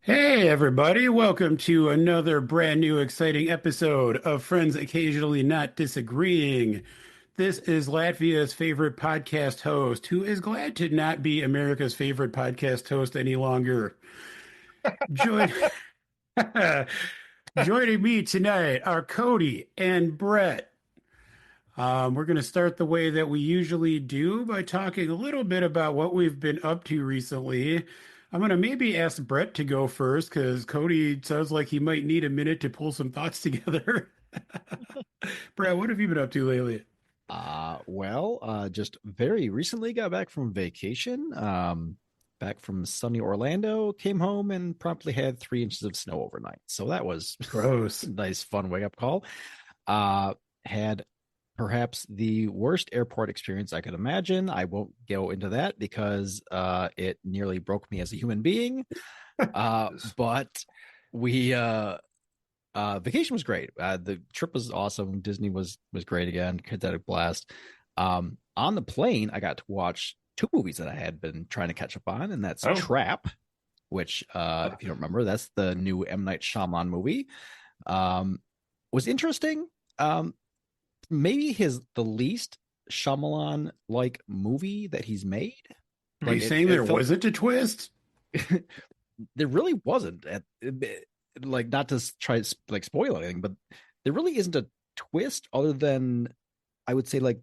Hey, everybody, welcome to another brand new exciting episode of Friends Occasionally Not Disagreeing. This is Latvia's favorite podcast host, who is glad to not be America's favorite podcast host any longer. Join, joining me tonight are Cody and Brett. We're going to start the way that we usually do by talking a little bit about what we've been up to recently. I'm going to maybe ask Brett to go first because Cody sounds like he might need a minute to pull some thoughts together. Brett, what have you been up to lately? Just very recently got back from vacation. Back from sunny Orlando, came home and promptly had 3 inches of snow overnight. So that was Gross. a nice, fun wake up call. Had perhaps the worst airport experience I could imagine. I won't go into that because it nearly broke me as a human being. But we vacation was great. The trip was awesome. Disney was great again. Kids had a blast. On the plane, I got to watch two movies that I had been trying to catch up on, and that's Oh, Trap, which if you don't remember, that's the new M. Night Shyamalan movie. Was interesting. Maybe the least Shyamalan like movie that he's made. Are you Like saying it there felt wasn't a twist? there really wasn't like not to try like spoil anything, but there really isn't a twist other than I would say like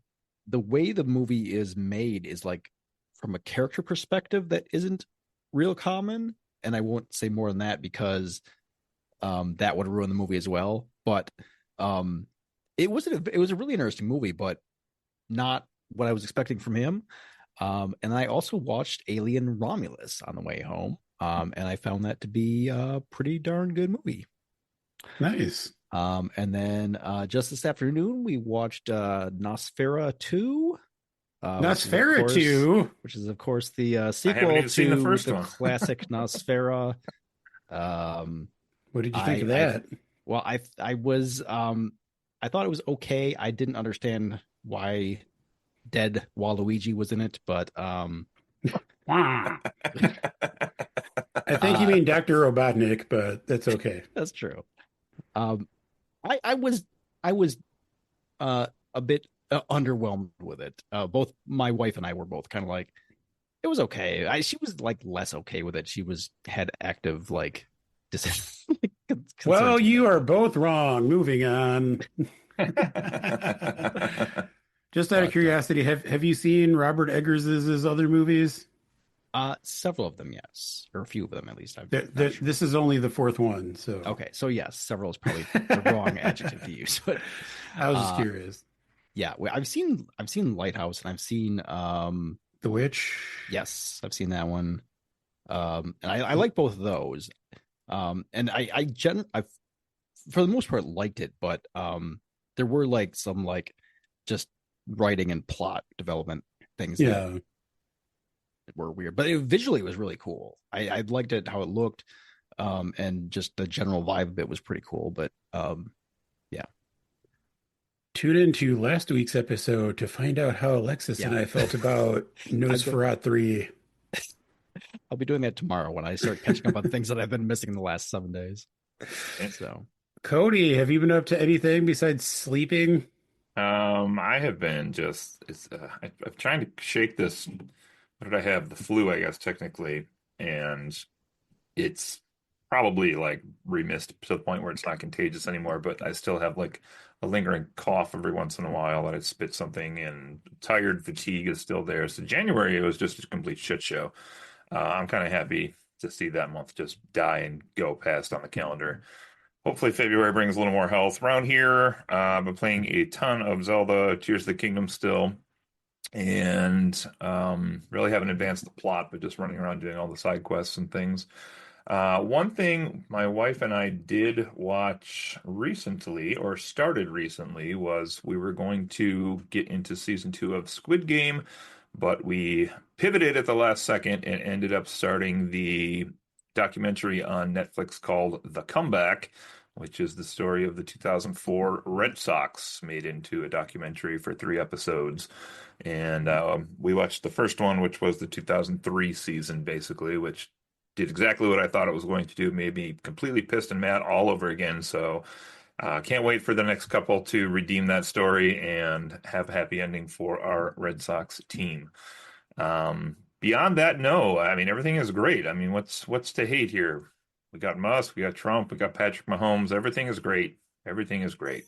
the way the movie is made is like from a character perspective that isn't real common. And I won't say more than that because that would ruin the movie as well. But it was a really interesting movie, but not what I was expecting from him. And I also watched Alien Romulus on the way home. And I found that to be a pretty darn good movie. Nice. And then just this afternoon, we watched Nosfera 2, Nosferatu. which is, of course, the I haven't sequel even seen the to first the one. classic Nosfera. What did you think I, of I, that? well, I was, I thought it was okay. I didn't understand why dead Waluigi was in it, but Wah. I think you uh, mean Dr. Robotnik, but that's okay. that's true. Um, I was a bit underwhelmed with it. Both my wife and I were both kind of like, it was okay. She was like less okay with it. She had active like Well, concerns with you it. are both wrong. Moving on. Just out of But curiosity, have you seen Robert Eggers's other movies? several of them, yes, or a few of them at least. I'm not sure. This is only the fourth one, so Okay, so yes, several is probably the wrong adjective to use, but I was just uh, curious. yeah, I've seen Lighthouse and I've seen The Witch. yes, I've seen that one. And I like both of those. And I for the most part liked it, but there were like some like just writing and plot development things that Yeah. were weird, but visually it was really cool. I liked it how it looked, and just the general vibe of it was pretty cool. But yeah, Tune into last week's episode to find out how Alexis and yeah, I felt about I've been, Nosferatu 3. I'll be doing that tomorrow when I start catching up on things that I've been missing in the last 7 days. Okay. So Cody, have you been up to anything besides sleeping? I have been just I'm trying to shake this. What did I have? The flu, I guess, technically, and it's probably like remissed to the point where it's not contagious anymore, but I still have like a lingering cough every once in a while that I spit something, and tired fatigue is still there. So January, it was just a complete shit show. I'm kind of happy to see that month just die and go past on the calendar. Hopefully February brings a little more health. Around here, I've been playing a ton of Zelda Tears of the Kingdom still, and really haven't advanced the plot, but just running around doing all the side quests and things. One thing my wife and I did watch recently, or started recently, was we were going to get into season two of Squid Game, but we pivoted at the last second and ended up starting the documentary on Netflix called The Comeback, which is the story of the 2004 Red Sox made into a documentary for 3 episodes. And we watched the first one, which was the 2003 season, basically, which did exactly what I thought it was going to do, made me completely pissed and mad all over again. So can't wait for the next couple to redeem that story and have a happy ending for our Red Sox team. Beyond that, no. I mean, everything is great. I mean, what's to hate here? We got Musk, we got Trump, we got Patrick Mahomes. Everything is great. Everything is great.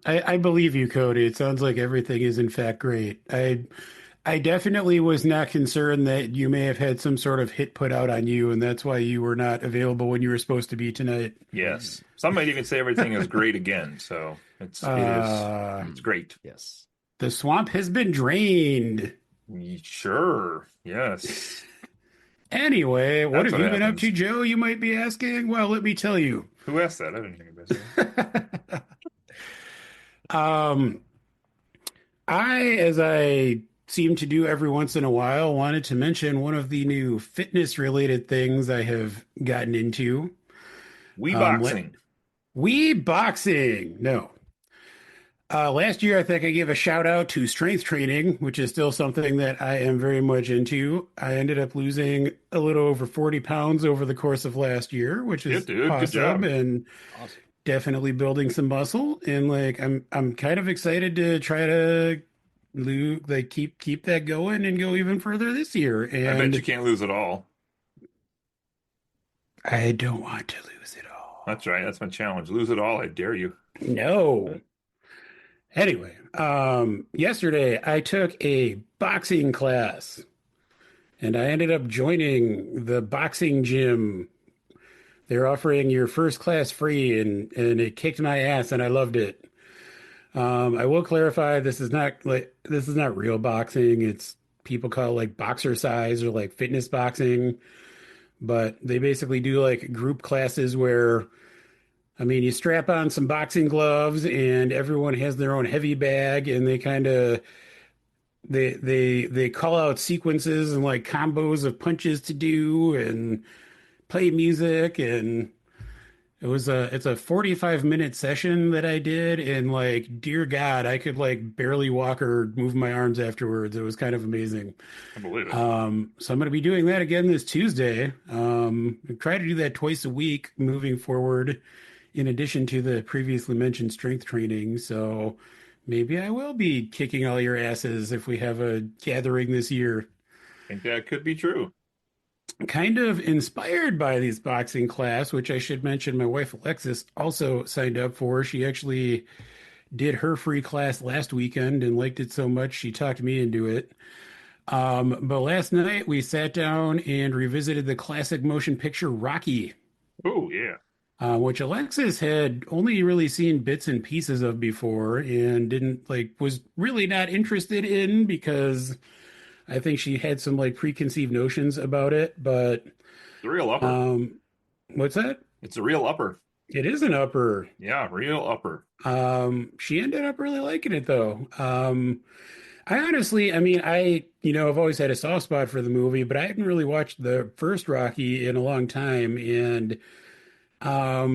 I believe you, Cody. It sounds like everything is in fact great. I definitely was not concerned that you may have had some sort of hit put out on you, and that's why you were not available when you were supposed to be tonight. Yes. Some might even say everything is great again. So it's great. Yes. The swamp has been drained. Sure. Yes. Anyway, what That's have what you been up to, happens. Joe? You might be asking. Well, let me tell you. Who asked that? I didn't hear you say. Um, as I seem to do every once in a while, wanted to mention one of the new fitness related things I have gotten into. Wii Um, let, boxing. Wii boxing. No. Last year, I think I gave a shout out to strength training, which is still something that I am very much into. I ended up losing a little over 40 pounds over the course of last year, which Yeah, is dude. Good awesome job. and Awesome. definitely building some muscle. And like, I'm kind of excited to try to keep that going and go even further this year. I bet you And can't lose it all. I don't want to lose it all. That's right. That's my challenge. Lose it all. I dare you. No. Anyway, yesterday I took a boxing class. And I ended up joining the boxing gym. They're offering your first class free, and it kicked my ass, and I loved it. I will clarify this is not real boxing. It's people call it like boxer size or like fitness boxing, but they basically do like group classes where I mean you strap on some boxing gloves and everyone has their own heavy bag, and they kind of they call out sequences and like combos of punches to do and play music, and it's a 45-minute session that I did, and like dear God, I could like barely walk or move my arms afterwards. It was kind of amazing. I believe it. So I'm going to be doing that again this Tuesday. I try to do that twice a week moving forward, in addition to the previously mentioned strength training. So maybe I will be kicking all your asses if we have a gathering this year. I think that could be true. Kind of inspired by this boxing class, which I should mention my wife Alexis also signed up for. She actually did her free class last weekend and liked it so much she talked me into it. But last night we sat down and revisited the classic motion picture Rocky, Oh, yeah. which Alexis had only really seen bits and pieces of before and didn't like was really not interested in because I think she had some like preconceived notions about it. But It's a real upper. um, what's that? It's a real upper. It is an upper. Yeah, real upper. She ended up really liking it though. I honestly, I mean, I've always had a soft spot for the movie, but I hadn't really watched the first Rocky in a long time. And I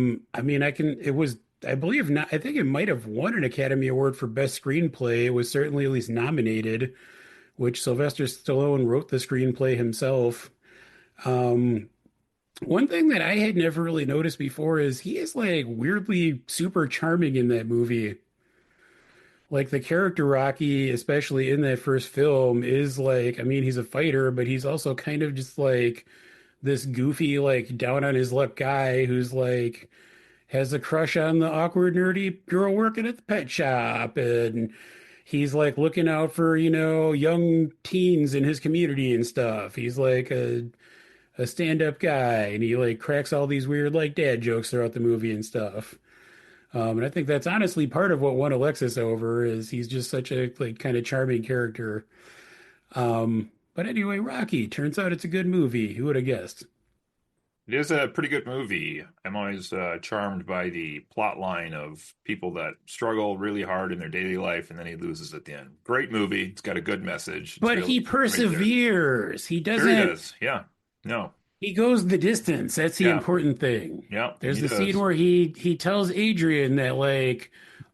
mean, I believe not, I think it might have won an Academy Award for Best Screenplay. It was certainly at least nominated, which Sylvester Stallone wrote the screenplay himself. Um, One thing that I had never really noticed before is he is like weirdly super charming in that movie. Like the character Rocky, especially in that first film, is like, I mean, he's a fighter, but he's also kind of just like this goofy, like down on his luck guy who's like has a crush on the awkward, nerdy girl working at the pet shop. And he's like looking out for, young teens in his community and stuff. He's like a stand-up guy, and he like cracks all these weird like dad jokes throughout the movie and stuff. And I think that's honestly part of what won Alexis over is he's just such a like kind of charming character. But anyway, Rocky turns out it's a good movie. Who would have guessed? It is a pretty good movie. I'm always charmed by the plot line of people that struggle really hard in their daily life and then he loses at the end. Great movie. It's got a good message. It's But really he right there. perseveres. He Sure he doesn't. does. Yeah. No. He goes the distance. That's the Yeah. important thing. Yeah. There's He the scene does. where he tells Adrian that like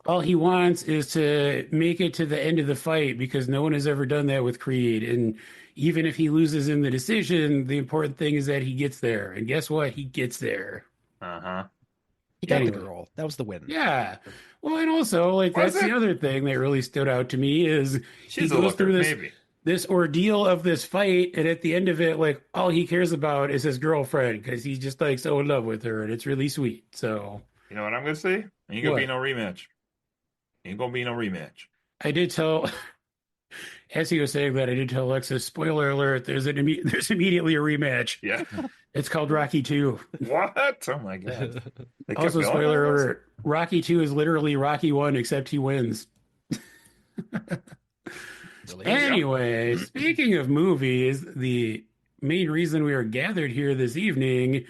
all he wants is to make it to the end of the fight because no one has ever done that with Creed. And even if he loses in the decision, the important thing is that he gets there. And guess what? He gets there. Uh-huh. He got the Anyway, girl. That was the win. yeah. Well, and also, like, Was that's the it? other thing that really stood out to me is he She's a goes through looker, this maybe. this ordeal of this fight, and at the end of it, like, all he cares about is his girlfriend because he's just like so in love with her, and it's really sweet. So, You know what I'm gonna say? Ain't gonna be what no rematch. Ain't gonna be no rematch. I did tell, as he was saying that, I did tell Alexis, spoiler alert, there's immediately a rematch. Yeah. It's called Rocky 2. What? Oh my God. They kept Also, going spoiler on this? alert, Rocky 2 is literally Rocky 1, except he wins. Really is. Yep. Anyway, speaking of movies, the main reason we are gathered here this evening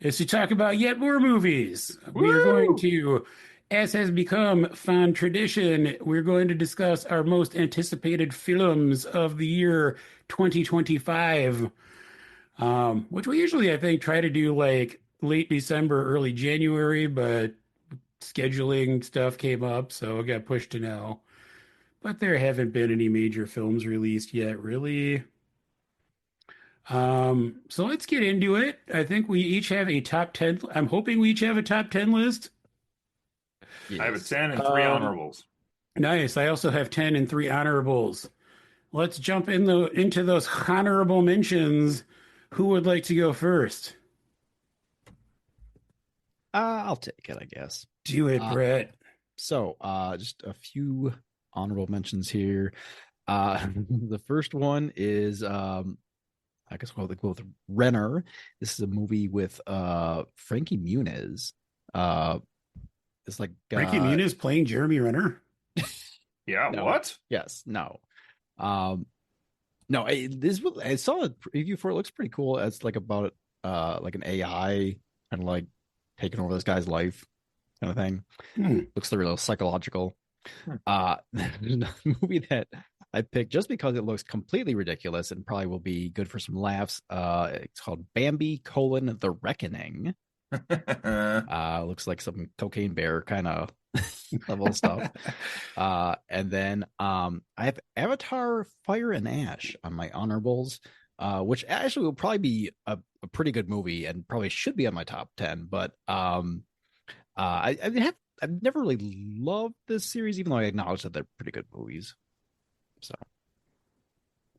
is to talk about yet more movies. We are going Woo! to, as has become fond tradition, we're going to discuss our most anticipated films of the year 2025, which we usually, I think, try to do like late December, early January, but scheduling stuff came up, so it got pushed to now. But there haven't been any major films released yet, really. So let's get into it. I think we each have a top 10. I'm hoping we each have a top 10 list. I have a Yes. 10 and three Um, honorables. nice. I also have 10 and three honorables. Let's jump into those honorable mentions. Who would like to go first? I'll take it, I guess. Do it, Uh, Brett. just a few honorable mentions here. The first one is I guess we'll go with Renner. This is a movie with Frankie Muniz. Uh it's like Frankie Muniz playing Jeremy Renner. Yeah, no. what? Yes, no. Um no, I saw a preview for it. It looks pretty cool. It's like about like an AI kind of like taking over this guy's life kind of thing. Hmm. Looks real psychological. Hmm. There's another movie that I picked just because it looks completely ridiculous and probably will be good for some laughs. It's called Bambi: The Reckoning. Looks like some cocaine bear kind of level stuff. And then I have Avatar: Fire and Ash on my honorables, which actually will probably be a pretty good movie and probably should be on my top 10. But I've never really loved this series, even though I acknowledge that they're pretty good movies. So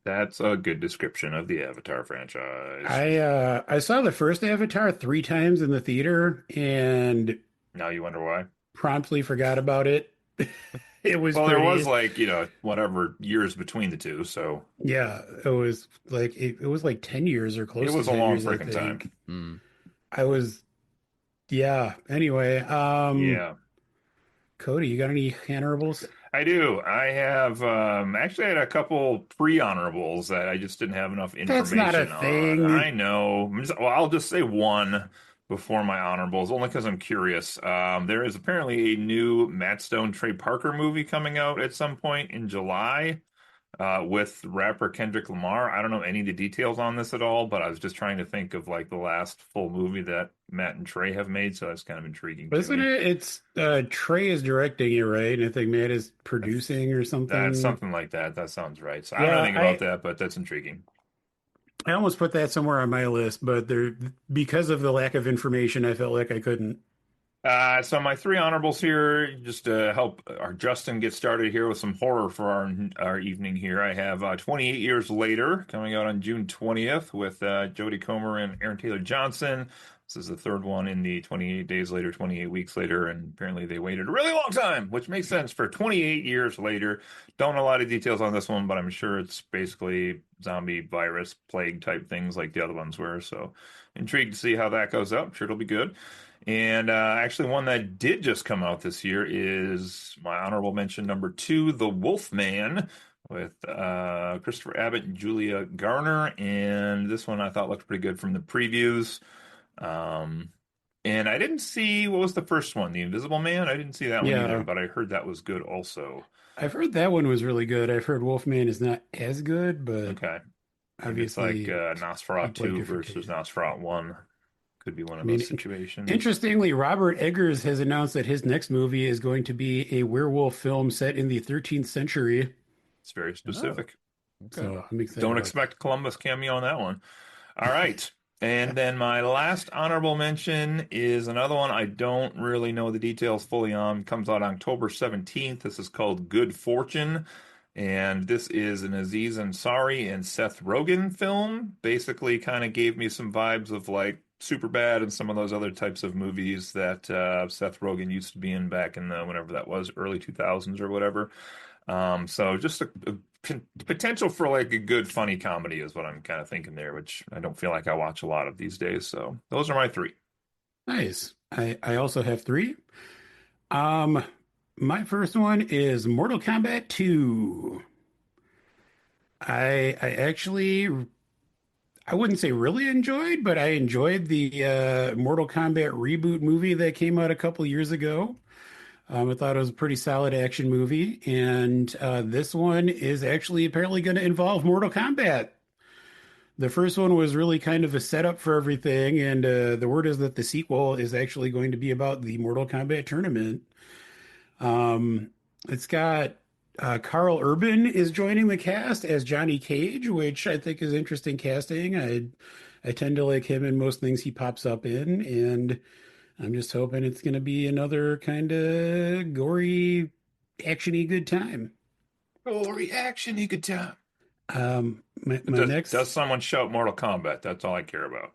That's a good description of the Avatar franchise. I saw the first Avatar three times in the theater and Now you wonder why? promptly forgot about it. It was Well, there was pretty, like, whatever years between the two, so yeah, it was like 10 years or it close to was a 10 long years, I freaking time. think. mm. I was, yeah. Anyway, Yeah. Cody, you got any honorables? I do. I have actually I had a couple pre-honorables that I just didn't have enough That's not a information on. I thing. know. Well, I'll just say one before my honorables, only because I'm curious. There is apparently a new Matt Stone, Trey Parker movie coming out at some point in July with rapper Kendrick Lamar. I don't know any of the details on this at all, but I was just trying to think of like the last full movie that Matt and Trey have made, so that's kind of intriguing to Isn't me. it? It's Trey is directing it, right? And I think Matt is producing or That's something. something like that. That sounds right. So I don't know Yeah, anything about that, but that's intriguing. I almost put that somewhere on my list, but there because of the lack of information, I felt like I couldn't. So my three honorables here, just to help our Justin get started here with some horror for our evening here. I have 28 Years Later coming out on June 20th with Jodie Comer and Aaron Taylor Johnson. This is the third one in the 28 Days Later, 28 Weeks Later, and apparently they waited a really long time, which makes sense for 28 years later. Don't know a lot of details on this one, but I'm sure it's basically zombie virus plague type things like the other ones were. So intrigued to see how that goes up. I'm sure it'll be good. And actually, one that did just come out this year is my honorable mention number two, The Wolfman, with Christopher Abbott and Julia Garner. And this one I thought looked pretty good from the previews. Um, and I didn't see, what was the first one? The Invisible Man? I didn't see that one either, Yeah, but I heard that was good also. I've heard that one was really good. I've heard Wolfman is not as good, but Okay. Maybe it's like obviously people have Nosferatu different versus tastes. Nosferatu 1. Could be one I of those mean, situations. interestingly, Robert Eggers has announced that his next movie is going to be a werewolf film set in the 13th century. It's very Oh, specific. Okay. So I'm excited Don't about that. expect Columbus cameo on that one. All right. And then my last honorable mention is another one I don't really know the details fully on. It comes out October 17th. This is called Good Fortune. And this is an Aziz Ansari and Seth Rogen film. Basically, kind of gave me some vibes of like Superbad and some of those other types of movies that Seth Rogen used to be in back in the whenever that was, early 2000s or whatever. So just a potential for like a good funny comedy is what I'm kind of thinking there, which I don't feel like I watch a lot of these days. So those are my three. Nice. I also have three. Um, my first one is Mortal Kombat 2. I actually I wouldn't say really enjoyed, but I enjoyed the Mortal Kombat reboot movie that came out a couple years ago. I thought it was a pretty solid action movie, and this one is actually apparently going to involve Mortal Kombat. The first one was really kind of a setup for everything, and the word is that the sequel is actually going to be about the Mortal Kombat tournament. Um, it's got Carl Urban is joining the cast as Johnny Cage, which I think is interesting casting. I tend to like him in most things he pops up in, and I'm just hoping it's going to be another kind of gory, actiony good time. Oh, reaction, you could tell. My Does next someone shout Mortal Kombat? That's all I care about.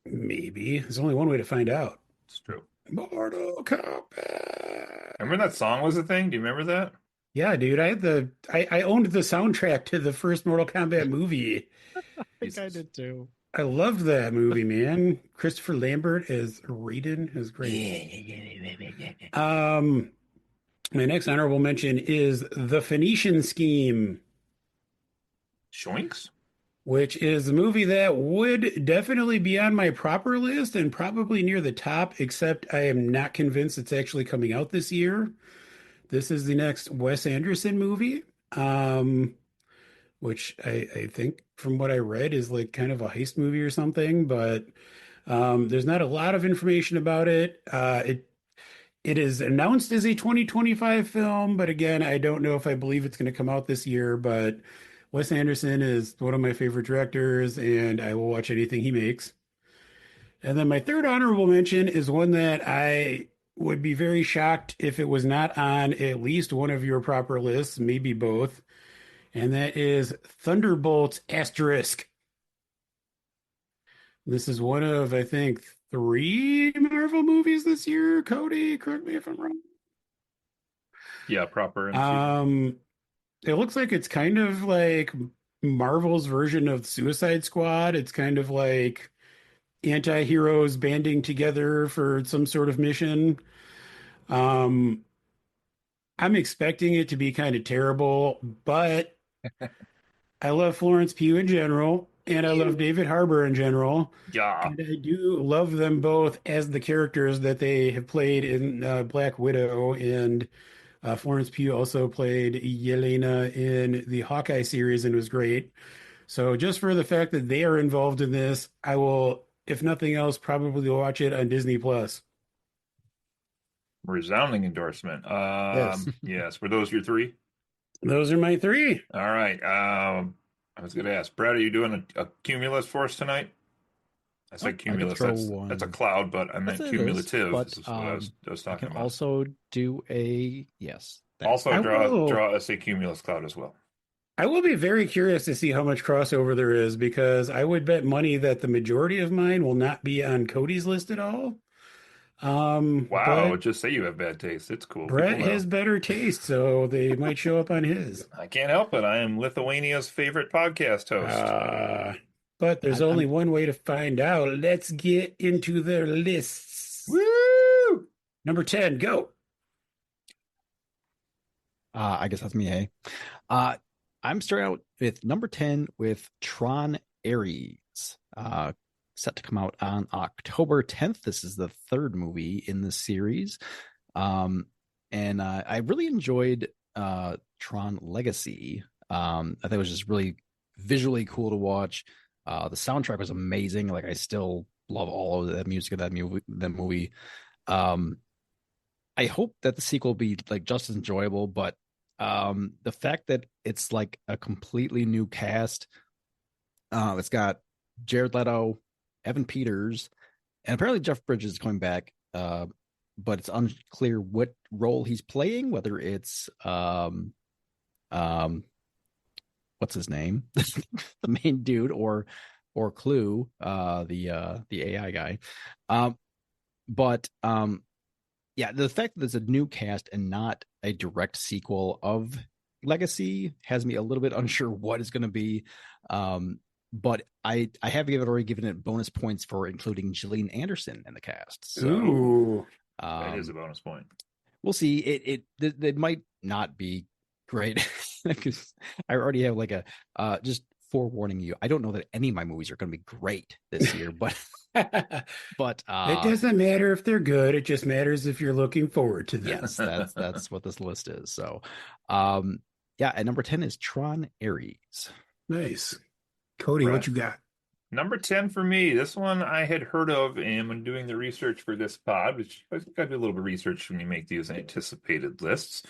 maybe there's only one way to find out. It's true. Mortal Kombat. Remember that song was a thing? Do you remember that? Yeah, dude, I owned the soundtrack to the first Mortal Kombat movie. I think I Jesus. did too. I loved that movie, man. Christopher Lambert as Raiden is great. Yeah. Um, my next honorable mention is The Phoenician Scheme, Shoinks? which is a movie that would definitely be on my proper list and probably near the top, except I am not convinced it's actually coming out this year. This is the next Wes Anderson movie, which I think from what I read is like kind of a heist movie or something, but there's not a lot of information about it. It is announced as a 2025 film, but again, I don't know if I believe it's going to come out this year. But Wes Anderson is one of my favorite directors, and I will watch anything he makes. And then my third honorable mention is one that I would be very shocked if it was not on at least one of your proper lists, maybe both, and that is Thunderbolts Asterisk. This is one of, I think, three Marvel movies this year. Cody, correct me if I'm wrong. Yeah, proper MC. Um, it looks like it's kind of like Marvel's version of Suicide Squad. It's kind of like anti-heroes banding together for some sort of mission. Um, I'm expecting it to be kind of terrible, but I love Florence Pugh in general, and I love Ew. David Harbour in general. Yeah. And I do love them both as the characters that they have played in Black Widow. And Florence Pugh also played Yelena in the Hawkeye series and was great. So just for the fact that they are involved in this, I will, if nothing else, probably watch it on Disney Plus. Resounding endorsement. Yes, Yes. Were those your three? those are my three. All right. I was going to ask, Brad, are you doing a cumulus for us tonight? I Oh, said I can cumulus. throw That's a one. cloud, but I Yes, meant it is. cumulative. But This is what I was I talking can about. also do a yes. Thanks. Also I will. draw us a cumulus cloud as well. I will be very curious to see how much crossover there is because I would bet money that the majority of mine will not be on Cody's list at all. Wow, But just say you have bad taste. It's cool. People Brett know. has better taste, so they might show up on his. I can't help it. I am Lithuania's favorite podcast host. Uh, but there's I'm only one way to find out. Let's get into their lists. Woo! Number 10, go. I guess that's me, hey. Uh, I'm starting out with number 10 with Tron Ares. Set to come out on October 10th. This is the third movie in the series. And I really enjoyed Tron Legacy. I think it was just really visually cool to watch. The soundtrack was amazing. Like I still love all of the music of that movie. I hope that the sequel will be like just as enjoyable, but The fact that it's like a completely new cast. It's got Jared Leto, Evan Peters, and apparently Jeff Bridges is coming back. But it's unclear what role he's playing, whether it's what's his name, the main dude, or Clue, the AI guy. But yeah, the fact that it's a new cast and not a direct sequel of Legacy has me a little bit unsure what is going to be. But I have already given it bonus points for including Gillian Anderson in the cast. So Ooh. That is a bonus point. We'll see. It might not be great because I already have like a just forewarning you. I don't know that any of my movies are going to be great this year, but It doesn't matter if they're good. It just matters if you're looking forward to them. yes, that's what this list is. So, yeah, at number 10 is Tron Ares. Nice. Cody, Right. what you got? Number 10 for me. This one I had heard of, and when doing the research for this pod, which I think I do a little bit of research when you make these anticipated lists,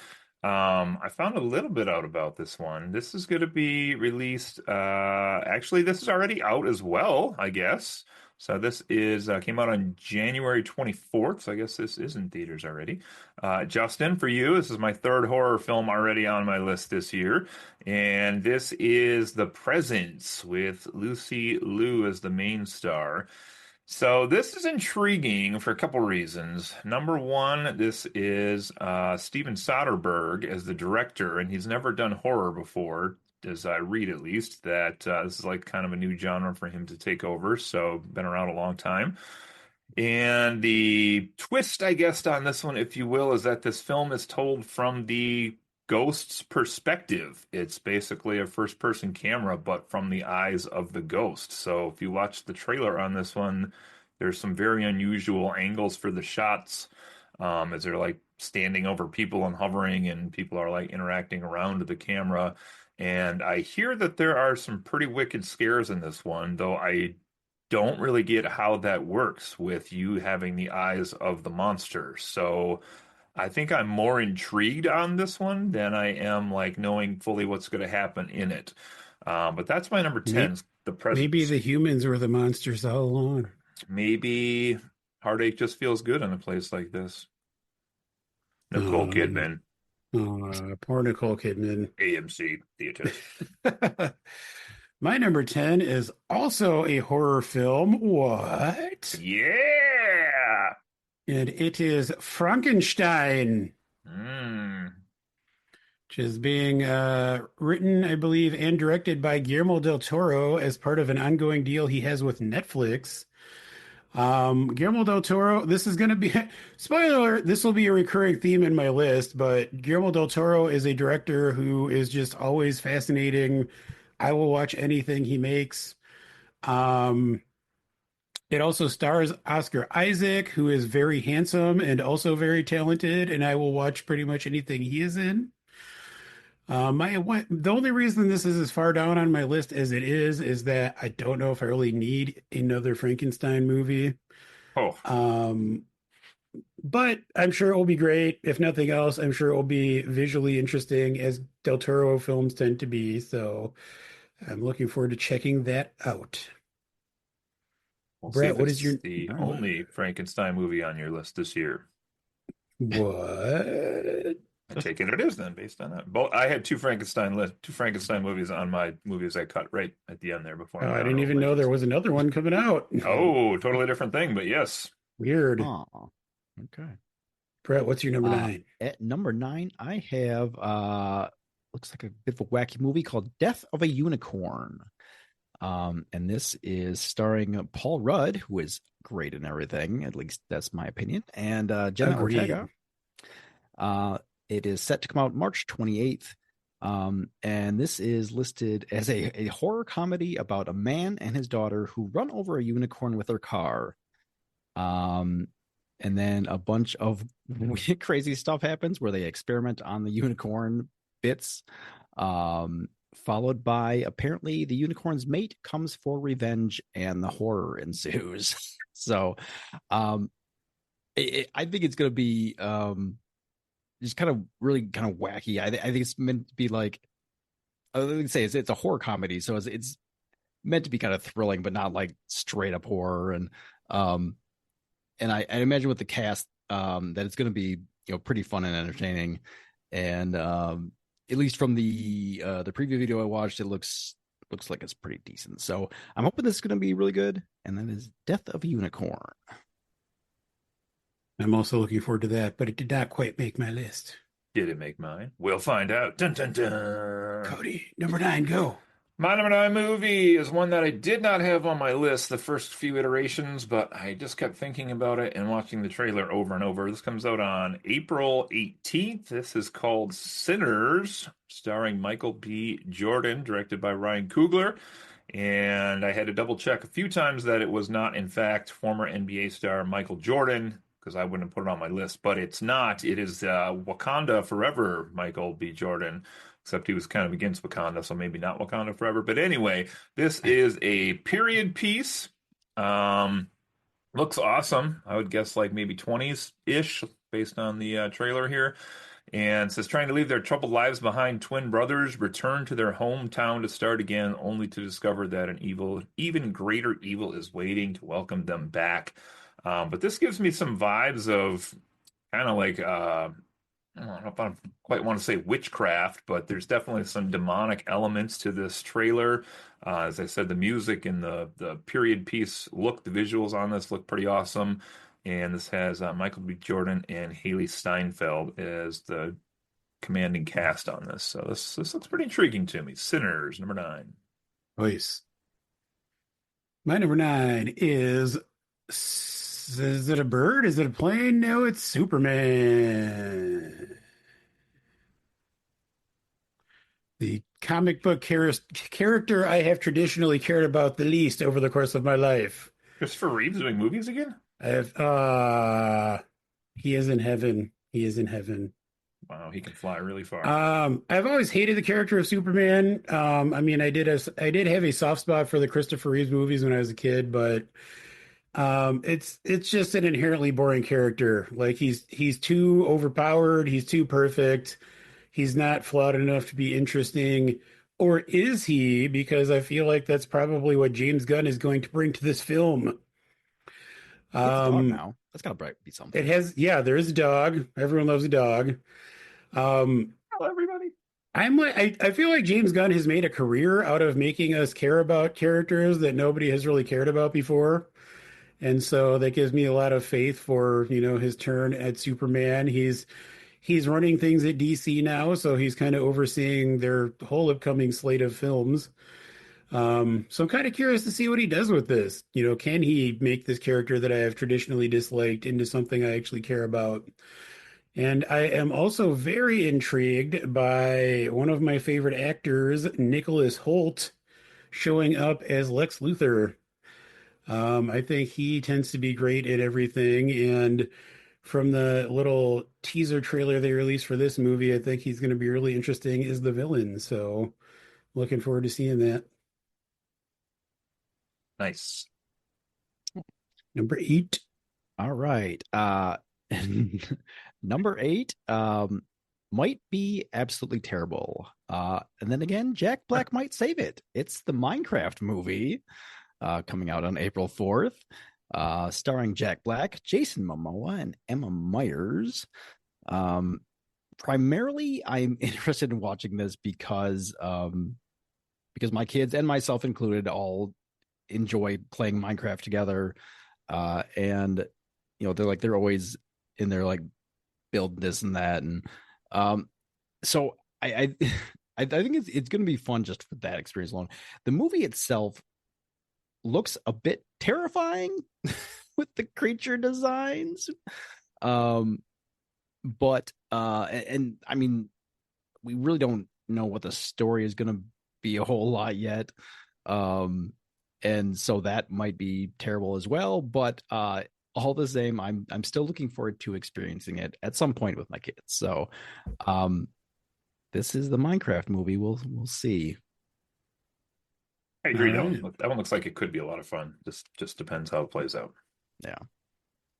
I found a little bit out about this one. This is going to be released. Actually, this is already out as well, I guess. So this is came out on January 24th. So I guess this is in theaters already. Justin, for you, this is my third horror film already on my list this year. And this is The Presence with Lucy Liu as the main star. So this is intriguing for a couple reasons. Number one, this is Steven Soderbergh as the director, and he's never done horror before, as I read at least, that this is like kind of a new genre for him to take over, so been around a long time. And the twist, I guess, on this one, if you will, is that this film is told from the ghost's perspective. It's basically a first-person camera, but from the eyes of the ghost. So if you watch the trailer on this one, there's some very unusual angles for the shots, as they're like standing over people and hovering, and people are like interacting around the camera. And I hear that there are some pretty wicked scares in this one, though I don't really get how that works with you having the eyes of the monster. So I think I'm more intrigued on this one than I am like knowing fully what's going to happen in it. But that's my number 10, The Maybe Presence. the humans were the monsters all along. Maybe heartache just feels good in a place like this. Nicole Kidman, Poor Nicole Kidman. AMC Theaters. My number 10 is also a horror film. What? Yeah. And it is Frankenstein, Mm. which is being written, I believe, and directed by Guillermo del Toro as part of an ongoing deal he has with Netflix. Guillermo del Toro, this is going to be, spoiler alert, this will be a recurring theme in my list, but Guillermo del Toro is a director who is just always fascinating. I will watch anything he makes. It also stars Oscar Isaac, who is very handsome and also very talented, and I will watch pretty much anything he is in. The only reason this is as far down on my list as it is that I don't know if I really need another Frankenstein movie. Oh, But I'm sure it will be great. If nothing else, I'm sure it will be visually interesting, as Del Toro films tend to be. So I'm looking forward to checking that out. we'll see Brett, if what it's is your the only Frankenstein movie on your list this year. what? I take it is then, based on that. Both I had two Frankenstein movies on my movies I cut right at the end there before. I didn't even know there was another one coming out. Oh, totally different thing, but yes. Weird. Oh, okay. Brett, what's your number 9? At number 9, I have looks like a bit of a wacky movie called Death of a Unicorn. And this is starring Paul Rudd, who is great in everything, at least that's my opinion, and Jenna Agreed. Ortega. It is set to come out March 28th. And this is listed as a horror comedy about a man and his daughter who run over a unicorn with their car. And then a bunch of crazy stuff happens where they experiment on the unicorn bits. Followed by apparently the unicorn's mate comes for revenge and the horror ensues. So I think it's going to be just kind of really kind of wacky. I think it's meant to be like, I would say it's a horror comedy, so it's meant to be kind of thrilling, but not like straight up horror. Um, I imagine with the cast, that it's going to be pretty fun and entertaining. And at least from the preview video I watched, it looks like it's pretty decent. So I'm hoping this is going to be really good. And that is Death of a Unicorn. I'm also looking forward to that, but it did not quite make my list. Did it make mine? We'll find out. Dun dun dun. Cody, number 9, go. My number 9 movie is one that I did not have on my list the first few iterations, but I just kept thinking about it and watching the trailer over and over. This comes out on April 18th. This is called Sinners, starring Michael B. Jordan, directed by Ryan Coogler. And I had to double check a few times that it was not, in fact, former NBA star Michael Jordan, because I wouldn't have put it on my list, but it's not. It is Wakanda Forever, Michael B. Jordan, except he was kind of against Wakanda, so maybe not Wakanda Forever. But anyway, this is a period piece. Looks awesome. I would guess like maybe 20s-ish based on the trailer here. And says trying to leave their troubled lives behind, twin brothers return to their hometown to start again, only to discover that an even greater evil is waiting to welcome them back. But this gives me some vibes of kind of like I don't know if I quite want to say witchcraft, but there's definitely some demonic elements to this trailer. As I said, the music and the period piece look, the visuals on this look pretty awesome. And this has Michael B. Jordan and Haley Steinfeld as the commanding cast on this. So this looks pretty intriguing to me. Sinners, number 9. Nice. My number 9 is it a bird? Is it a plane? No, it's Superman. The comic book character I have traditionally cared about the least over the course of my life. Christopher Reeves doing movies again? I have he is in heaven. He is in heaven. Wow, he can fly really far. I've always hated the character of Superman. I mean, I did have a soft spot for the Christopher Reeves movies when I was a kid, but it's just an inherently boring character. Like he's too overpowered, he's too perfect. He's not flawed enough to be interesting. Or is he? Because I feel like that's probably what James Gunn is going to bring to this film. It's a dog now. That's gotta be something. It has, yeah, there is a dog. Everyone loves a dog. Hello, everybody. I feel like James Gunn has made a career out of making us care about characters that nobody has really cared about before. And so that gives me a lot of faith for, his turn at Superman. He's running things at DC now, so he's kind of overseeing their whole upcoming slate of films. So I'm kind of curious to see what he does with this. Can he make this character that I have traditionally disliked into something I actually care about? And I am also very intrigued by one of my favorite actors, Nicholas Hoult, showing up as Lex Luthor. I think he tends to be great at everything. And from the little teaser trailer they released for this movie, I think he's going to be really interesting as the villain. So looking forward to seeing that. Nice. Number 8. All right. Number 8 might be absolutely terrible. And then again, Jack Black might save it. It's the Minecraft movie coming out on April 4th, starring Jack Black, Jason Momoa, and Emma Myers. Primarily, I'm interested in watching this because my kids and myself included all enjoy playing Minecraft together, and they're always in there like building this and that, and so I think it's going to be fun just for that experience alone. The movie itself looks a bit terrifying with the creature designs, but and I mean, we really don't know what the story is going to be a whole lot yet, and so that might be terrible as well. But all the same, I'm still looking forward to experiencing it at some point with my kids. So this is the Minecraft movie. We'll see. I agree. All right. That one looks like it could be a lot of fun. Just depends how it plays out. Yeah.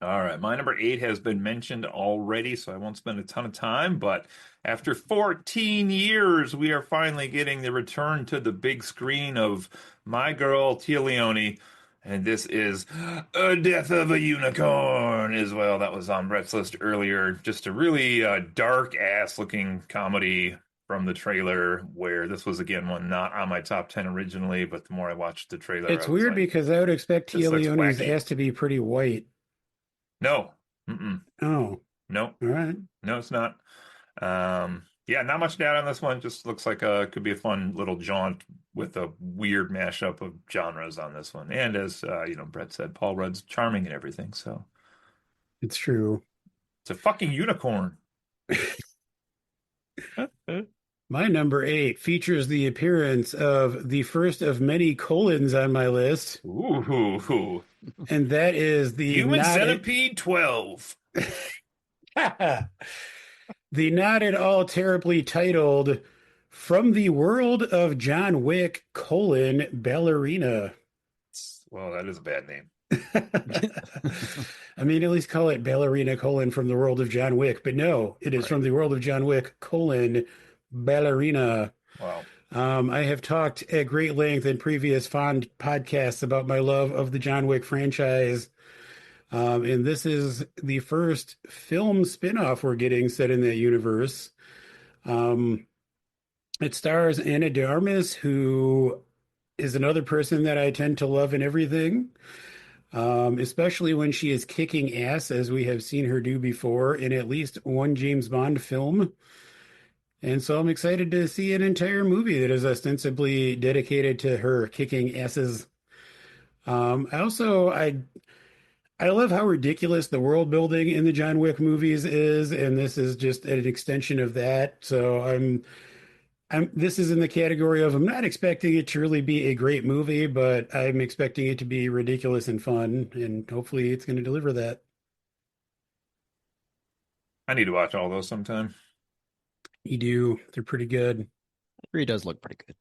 All right, my number 8 has been mentioned already, so I won't spend a ton of time. But after 14 years, we are finally getting the return to the big screen of My Girl Tia Leone, and this is A Death of a Unicorn as well. That was on Brett's list earlier. Just a really dark ass looking comedy from the trailer, where this was again one not on my top 10 originally, but the more I watched the trailer, I It's was weird like, because I would expect this Tia looks Leone's wacky. ass to be pretty white. No. Mm-mm. Oh, No. all right. No, it's not. Yeah, not much data on this one. Just looks like could be a fun little jaunt with a weird mashup of genres on this one. And as Brett said, Paul Rudd's charming and everything. So It's true. it's a fucking unicorn. My number 8 features the appearance of the first of many colons on my list, Ooh, and that is the Human not Centipede 12. the not at all terribly titled "From the World of John Wick: Ballerina." Well, that is a bad name. I mean, at least call it Ballerina: From the World of John Wick, but no, it is Right. from the world of John Wick: Ballerina. Wow. I have talked at great length in previous Fond podcasts about my love of the John Wick franchise. And this is the first film spinoff we're getting set in that universe. Um, it stars Anna de Armas, who is another person that I tend to love in everything, especially when she is kicking ass, as we have seen her do before in at least one James Bond film. And so I'm excited to see an entire movie that is ostensibly dedicated to her kicking asses. I love how ridiculous the world building in the John Wick movies is, and this is just an extension of that. So I'm this is in the category of I'm not expecting it to really be a great movie, but I'm expecting it to be ridiculous and fun, and hopefully it's going to deliver that. I need to watch all those sometime. You do. They're pretty good. It does look pretty good.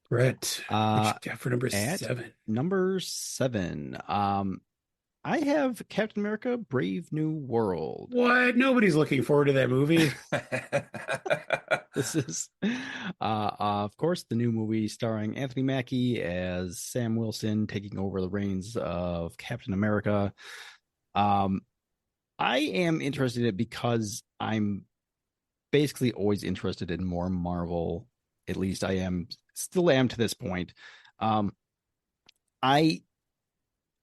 Brett, what Uh, you got for number at 7? number 7, I have Captain America: Brave New World. What? Nobody's looking forward to that movie. This is, of course, the new movie starring Anthony Mackie as Sam Wilson taking over the reins of Captain America. I am interested in it because I'm basically always interested in more Marvel. At least I still am to this point. Um, I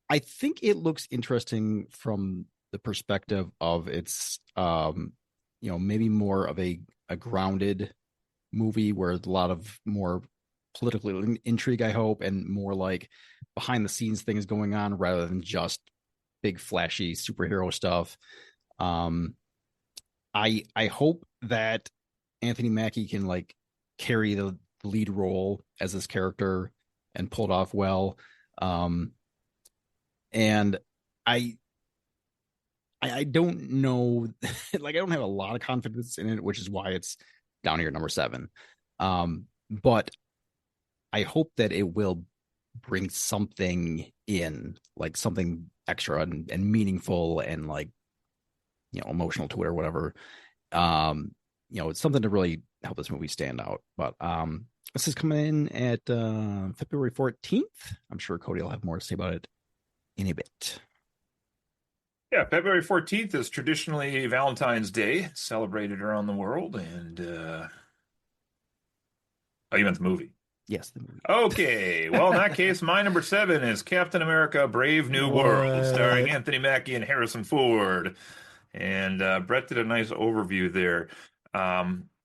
I think it looks interesting from the perspective of its maybe more of a grounded movie where there's a lot of more political intrigue, I hope, and more like behind the scenes things going on rather than just big flashy superhero stuff. Um, I hope that Anthony Mackie can like carry the lead role as this character and pull it off well. Um, and I I don't know, like I don't have a lot of confidence in it, which is why it's down here at number 7. But I hope that it will bring something in, like something extra and meaningful and like emotional to it or whatever. It's something to really help this movie stand out. But this is coming in at February 14th. I'm sure Cody will have more to say about it in a bit. Yeah, February 14th is traditionally Valentine's Day, celebrated around the world. And oh, you meant the movie. Yes, the movie. Okay, well, in that case, my number 7 is Captain America: Brave New World, starring What? Anthony Mackie and Harrison Ford. And Brett did a nice overview there.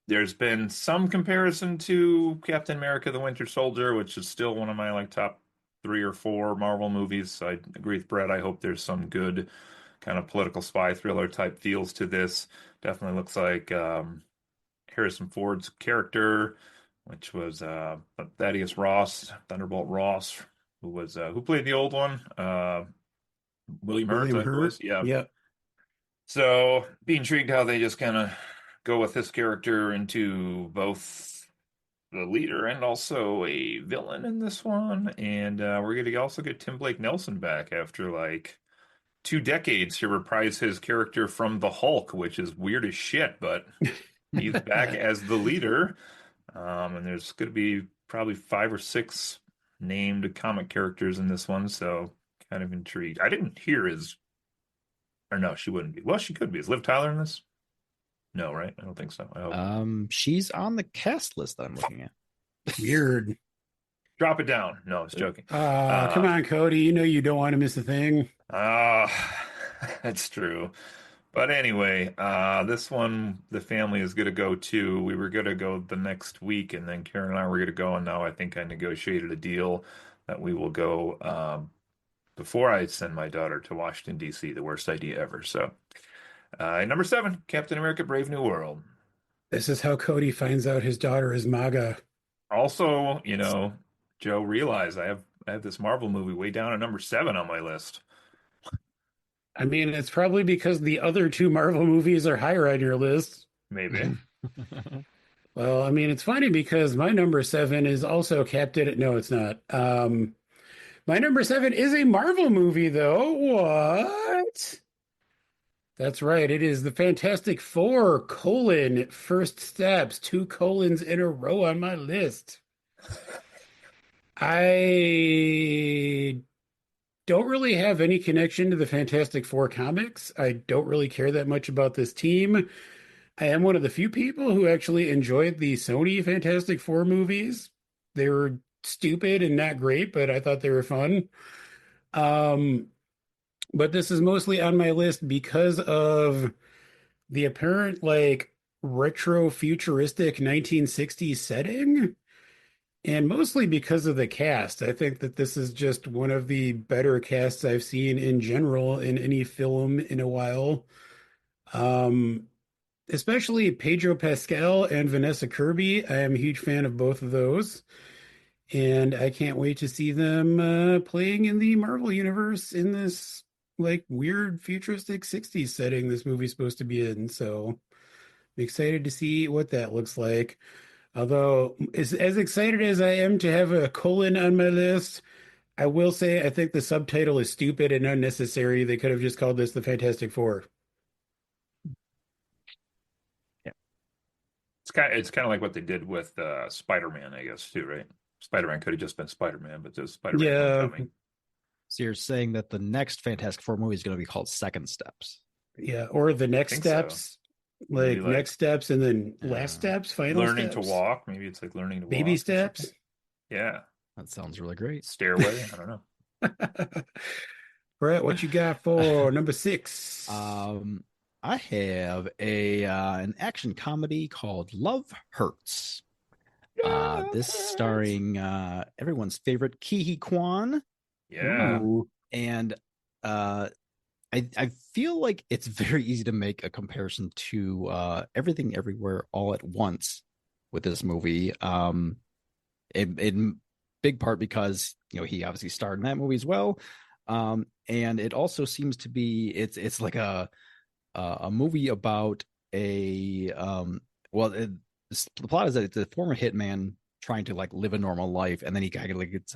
There's been some comparison to Captain America: The Winter Soldier, which is still one of my like top 3 or 4 Marvel movies. I agree with Brett. I hope there's some good kind of political spy thriller type feels to this. Definitely looks like Harrison Ford's character, which was Thaddeus Ross, Thunderbolt Ross, who played the old one, William Hurt, William I think it was. Hurt? Yeah. Yep. So be intrigued how they just kind of go with this character into both the leader and also a villain in this one. And we're going to also get Tim Blake Nelson back after like 2 decades to reprise his character from the Hulk, which is weird as shit, but he's back as the leader. And there's going to be probably 5 or 6 named comic characters in this one, so kind of intrigued. I didn't hear his, or no, she wouldn't be. Well, she could be. Is Liv Tyler in this? No, right? I don't think so. I hope. She's on the cast list that I'm looking at. Weird. Drop it down. No, I was joking. Come on, Cody. You know you don't want to miss a thing. Uh, that's true. But anyway, this one the family is going to go to. We were going to go the next week, and then Karen and I were going to go, and now I think I negotiated a deal that we will go before I send my daughter to Washington, D.C., the worst idea ever. So, number 7, Captain America: Brave New World. This is how Cody finds out his daughter is MAGA. Also, Joe, realize I have this Marvel movie way down at number 7 on my list. I mean, it's probably because the other 2 Marvel movies are higher on your list. Maybe. Well, I mean, it's funny because my number 7 is also Captain. No, it's not. My number 7 is a Marvel movie, though. What? That's right. It is the Fantastic Four: First Steps. 2 colons in a row on my list. I don't really have any connection to the Fantastic Four comics. I don't really care that much about this team. I am one of the few people who actually enjoyed the Sony Fantastic Four movies. They were stupid and not great, but I thought they were fun. But this is mostly on my list because of the apparent retro futuristic 1960s setting. And mostly because of the cast. I think that this is just one of the better casts I've seen in general in any film in a while. Especially Pedro Pascal and Vanessa Kirby. I am a huge fan of both of those. And I can't wait to see them playing in the Marvel universe in this weird futuristic 60s setting this movie's supposed to be in. So I'm excited to see what that looks like. Although, as excited as I am to have a colon on my list, I will say I think the subtitle is stupid and unnecessary. They could have just called this the Fantastic Four. Yeah. It's kind of like what they did with Spider-Man, I guess, too, right? Spider-Man could have just been Spider-Man, but there's Spider-Man Homecoming. So you're saying that the next Fantastic Four movie is going to be called Second Steps? Yeah, or the next steps. So. Next steps and then last steps, final learning steps. to walk. Maybe it's like learning to baby walk. Steps. Yeah. That sounds really great. Stairway. I don't know. Brett, what you got for number 6? I have an action comedy called Love Hurts. This starring everyone's favorite Ke Quan. Yeah. Ooh. And I feel like it's very easy to make a comparison to Everything Everywhere All at Once with this movie. In big part because he obviously starred in that movie as well. And it also seems to be it's like a movie about the plot is that it's a former hitman trying to live a normal life, and then he kind of gets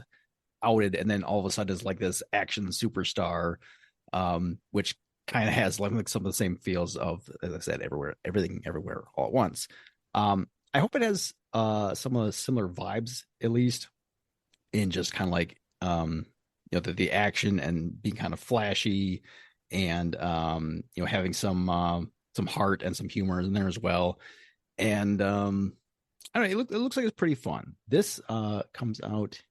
outed, and then all of a sudden is this action superstar, which kind of has some of the same feels of, as I said, Everything Everywhere All at Once. I hope it has some of the similar vibes, at least in just kind of the action and being kind of flashy, and having some heart and some humor in there as well. And I don't know, it looks like it's pretty fun. This comes out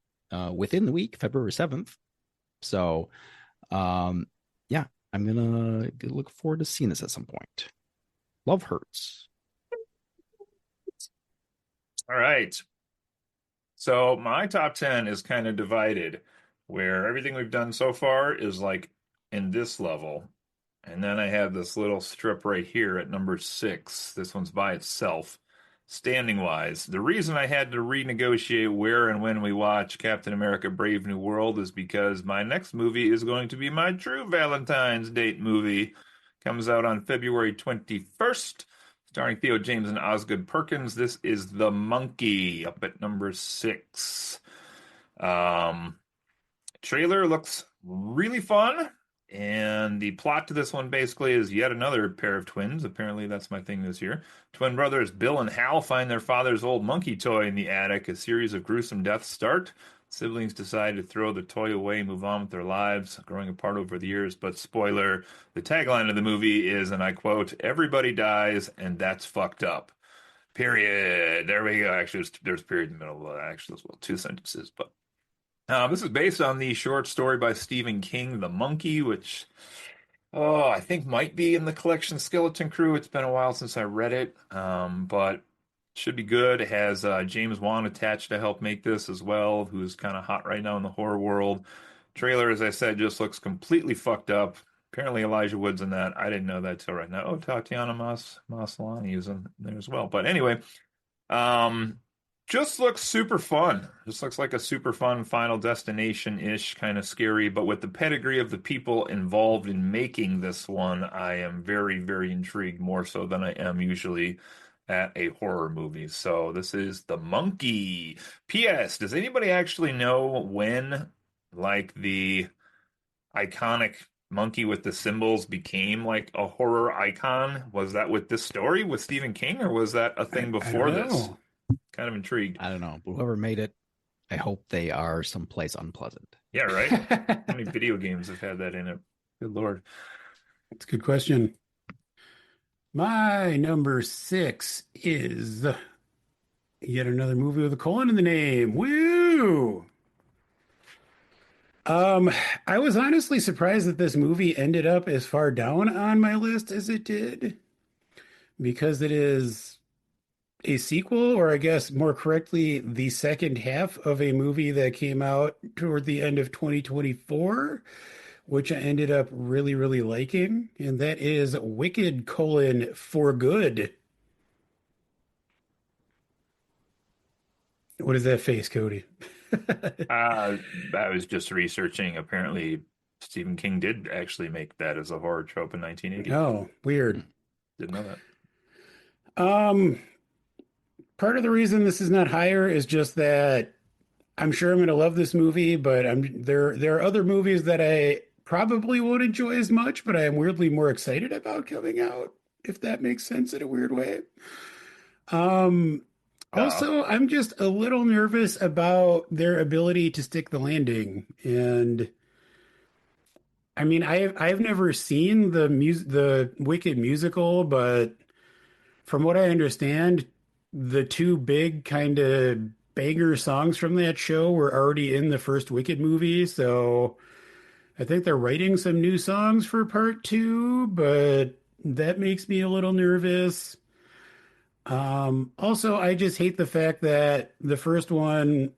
within the week, February 7th. So yeah, I'm gonna look forward to seeing this at some point. Love Hurts. All right. So my top 10 is kind of divided, where everything we've done so far is in this level. And then I have this little strip right here at number 6. This one's by itself, standing wise. The reason I had to renegotiate where and when we watch Captain America: Brave New World is because my next movie is going to be my true Valentine's date movie. Comes out on February 21st, starring Theo James and Osgood Perkins. This is The Monkey, up at number 6. Trailer looks really fun. And the plot to this one basically is yet another pair of twins. Apparently, that's my thing this year. Twin brothers Bill and Hal find their father's old monkey toy in the attic. A series of gruesome deaths start. Siblings decide to throw the toy away, move on with their lives, growing apart over the years. But spoiler, the tagline of the movie is, and I quote, "Everybody dies, and that's fucked up." Period. There we go. Actually, there's a period in the middle of that, actually, as well. Two sentences. But this is based on the short story by Stephen King, The Monkey, which, oh, I think might be in the collection Skeleton Crew. It's been a while since I read it, but should be good. It has James Wan attached to help make this as well, who's kind of hot right now in the horror world. Trailer, as I said, just looks completely fucked up. Apparently Elijah Wood's in that. I didn't know that till right now. Oh, Tatiana Maslany is in there as well. But anyway, um, just looks super fun. Just looks like a super fun Final Destination-ish, kind of scary, but with the pedigree of the people involved in making this one, I am very, very intrigued, more so than I am usually at a horror movie. So this is The Monkey. P.S. Does anybody actually know when, like, the iconic monkey with the symbols became like a horror icon? Was that with this story with Stephen King, or was that a thing I don't before this? know. Kind of intrigued. I don't know. But whoever made it, I hope they are someplace unpleasant. Yeah, right? How many video games have had that in it? Good Lord. That's a good question. My number 6 is yet another movie with a colon in the name. Woo! I was honestly surprised that this movie ended up as far down on my list as it did, because it is a sequel, or I guess more correctly, the second half of a movie that came out toward the end of 2024, which I ended up really, really liking, and that is Wicked: For Good. What is that face, Cody? I was just researching. Apparently, Stephen King did actually make that as a horror trope in 1980. Oh, weird. Didn't know that. Um, Part of the reason this is not higher is just that I'm sure I'm going to love this movie, but there are other movies that I probably won't enjoy as much, but I am weirdly more excited about coming out, if that makes sense in a weird way. Um, Uh, Also, I'm just a little nervous about their ability to stick the landing. And I mean, I've never seen the Wicked musical, but from what I understand, the two big kind of banger songs from that show were already in the first Wicked movie. So I think they're writing some new songs for part two, but that makes me a little nervous. Also, I just hate the fact that the first one,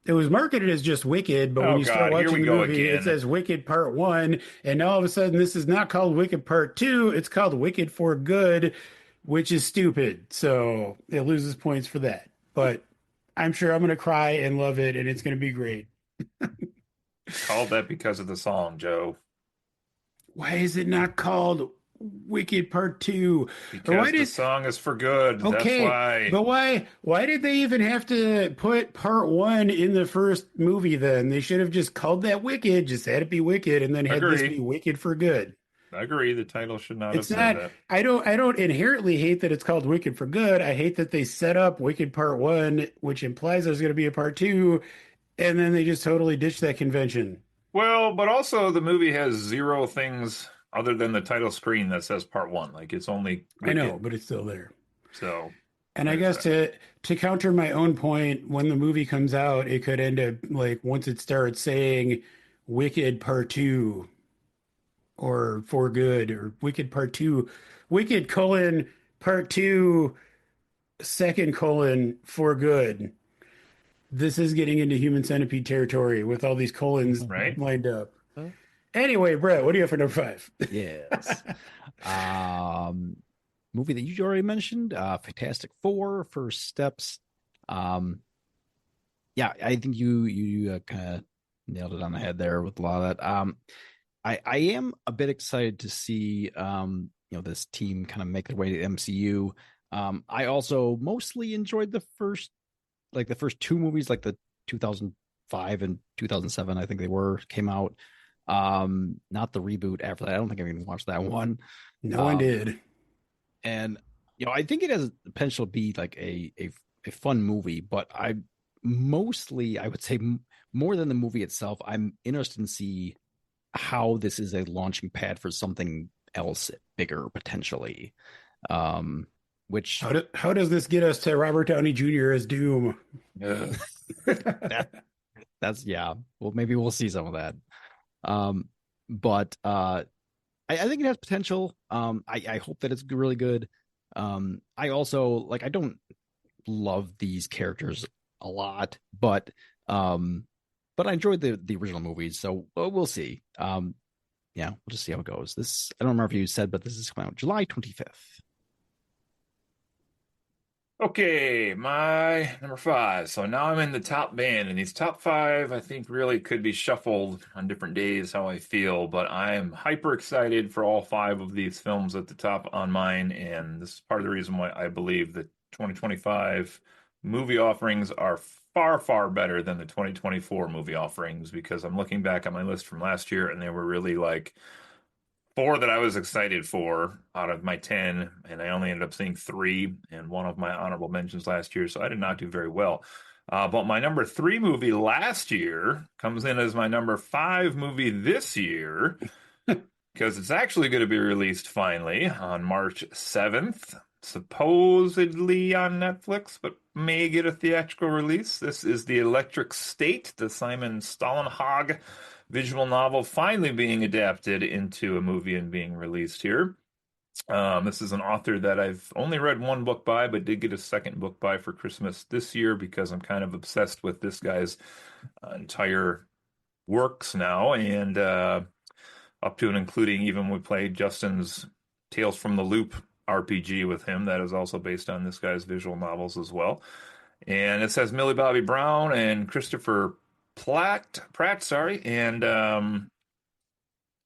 it was marketed as just Wicked, but when oh you start God, here we watching the go movie, it again. says Wicked Part One, and now all of a sudden this is not called Wicked Part Two, it's called Wicked for Good, which is stupid. So it loses points for that. But I'm sure I'm going to cry and love it, and it's going to be great. Called that because of the song, Joe. Why is it not called Wicked Part Two? Or Because why the did song is for good. That's Okay, why. but why did they even have to put part one in the first movie then? They should have just called that Wicked, just had it be Wicked, and then had this be Agree. Wicked for Good. Agree. The title should not have It's said not that. I don't inherently hate that it's called Wicked for Good. I hate that they set up Wicked Part One, which implies there's gonna be a part two, and then they just totally ditched that convention. Well, but also the movie has zero things other than the title screen that says part one. Like it's only I know, Wicked. but it's still there. So And I there's guess that. to counter my own point, when the movie comes out, it could end up like once it starts saying Wicked Part Two or For Good or Wicked Part Two, Wicked Part Two For Good. This is getting into human centipede territory with all these colons Right? lined up. Anyway, Brett, what do you have for number five? Yes. um, Movie that you already mentioned, Fantastic Four, First Steps. Yeah, I think you kind of nailed it on the head there with a lot of that. I am a bit excited to see this team kind of make their way to the MCU. I also mostly enjoyed the first two movies, like the 2005 and 2007, I think they came out. Not the reboot after that. I don't think I'm gonna watch that one. No one Um, did. and I think it has the potential to be like a fun movie, but I would say more than the movie itself, I'm interested in see how this is a launching pad for something else bigger potentially. Um, which How does this get us to Robert Downey Jr. as Doom? Ugh. that that's yeah. Well, maybe we'll see some of that. Um, but I think it has potential. I hope that it's really good. I also like I don't love these characters a lot, but I enjoyed the original movies, so we'll see. Yeah, we'll just see how it goes. This I don't remember if you said, but this is coming out July 25th. Okay, my number five. So now I'm in the top band, and these top five I think really could be shuffled on different days how I feel, but I'm hyper excited for all five of these films at the top on mine, and this is part of the reason why I believe that 2025 movie offerings are far, far better than the 2024 movie offerings because I'm looking back at my list from last year and they were really like four that I was excited for out of my 10, and I only ended up seeing three and one of my honorable mentions last year, so I did not do very well. But my number three movie last year comes in as my number five movie this year because it's actually going to be released finally on March 7th, supposedly on Netflix, but may get a theatrical release. This is The Electric State, the Simon Stålenhag visual novel, finally being adapted into a movie and being released here. This is an author that I've only read one book by, but did get a second book by for Christmas this year because I'm kind of obsessed with this guy's entire works now, and up to and including even we played Justin's Tales from the Loop RPG with him. That is also based on this guy's visual novels as well. And it says Millie Bobby Brown and Christopher Pratt, sorry. And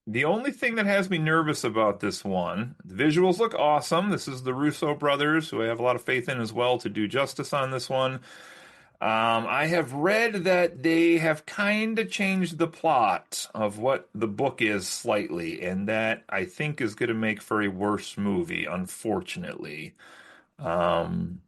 the only thing that has me nervous about this one, the visuals look awesome. This is the Russo brothers, who I have a lot of faith in as well, to do justice on this one. I have read that they have kind of changed the plot of what the book is slightly, and that I think is going to make for a worse movie, unfortunately. Um,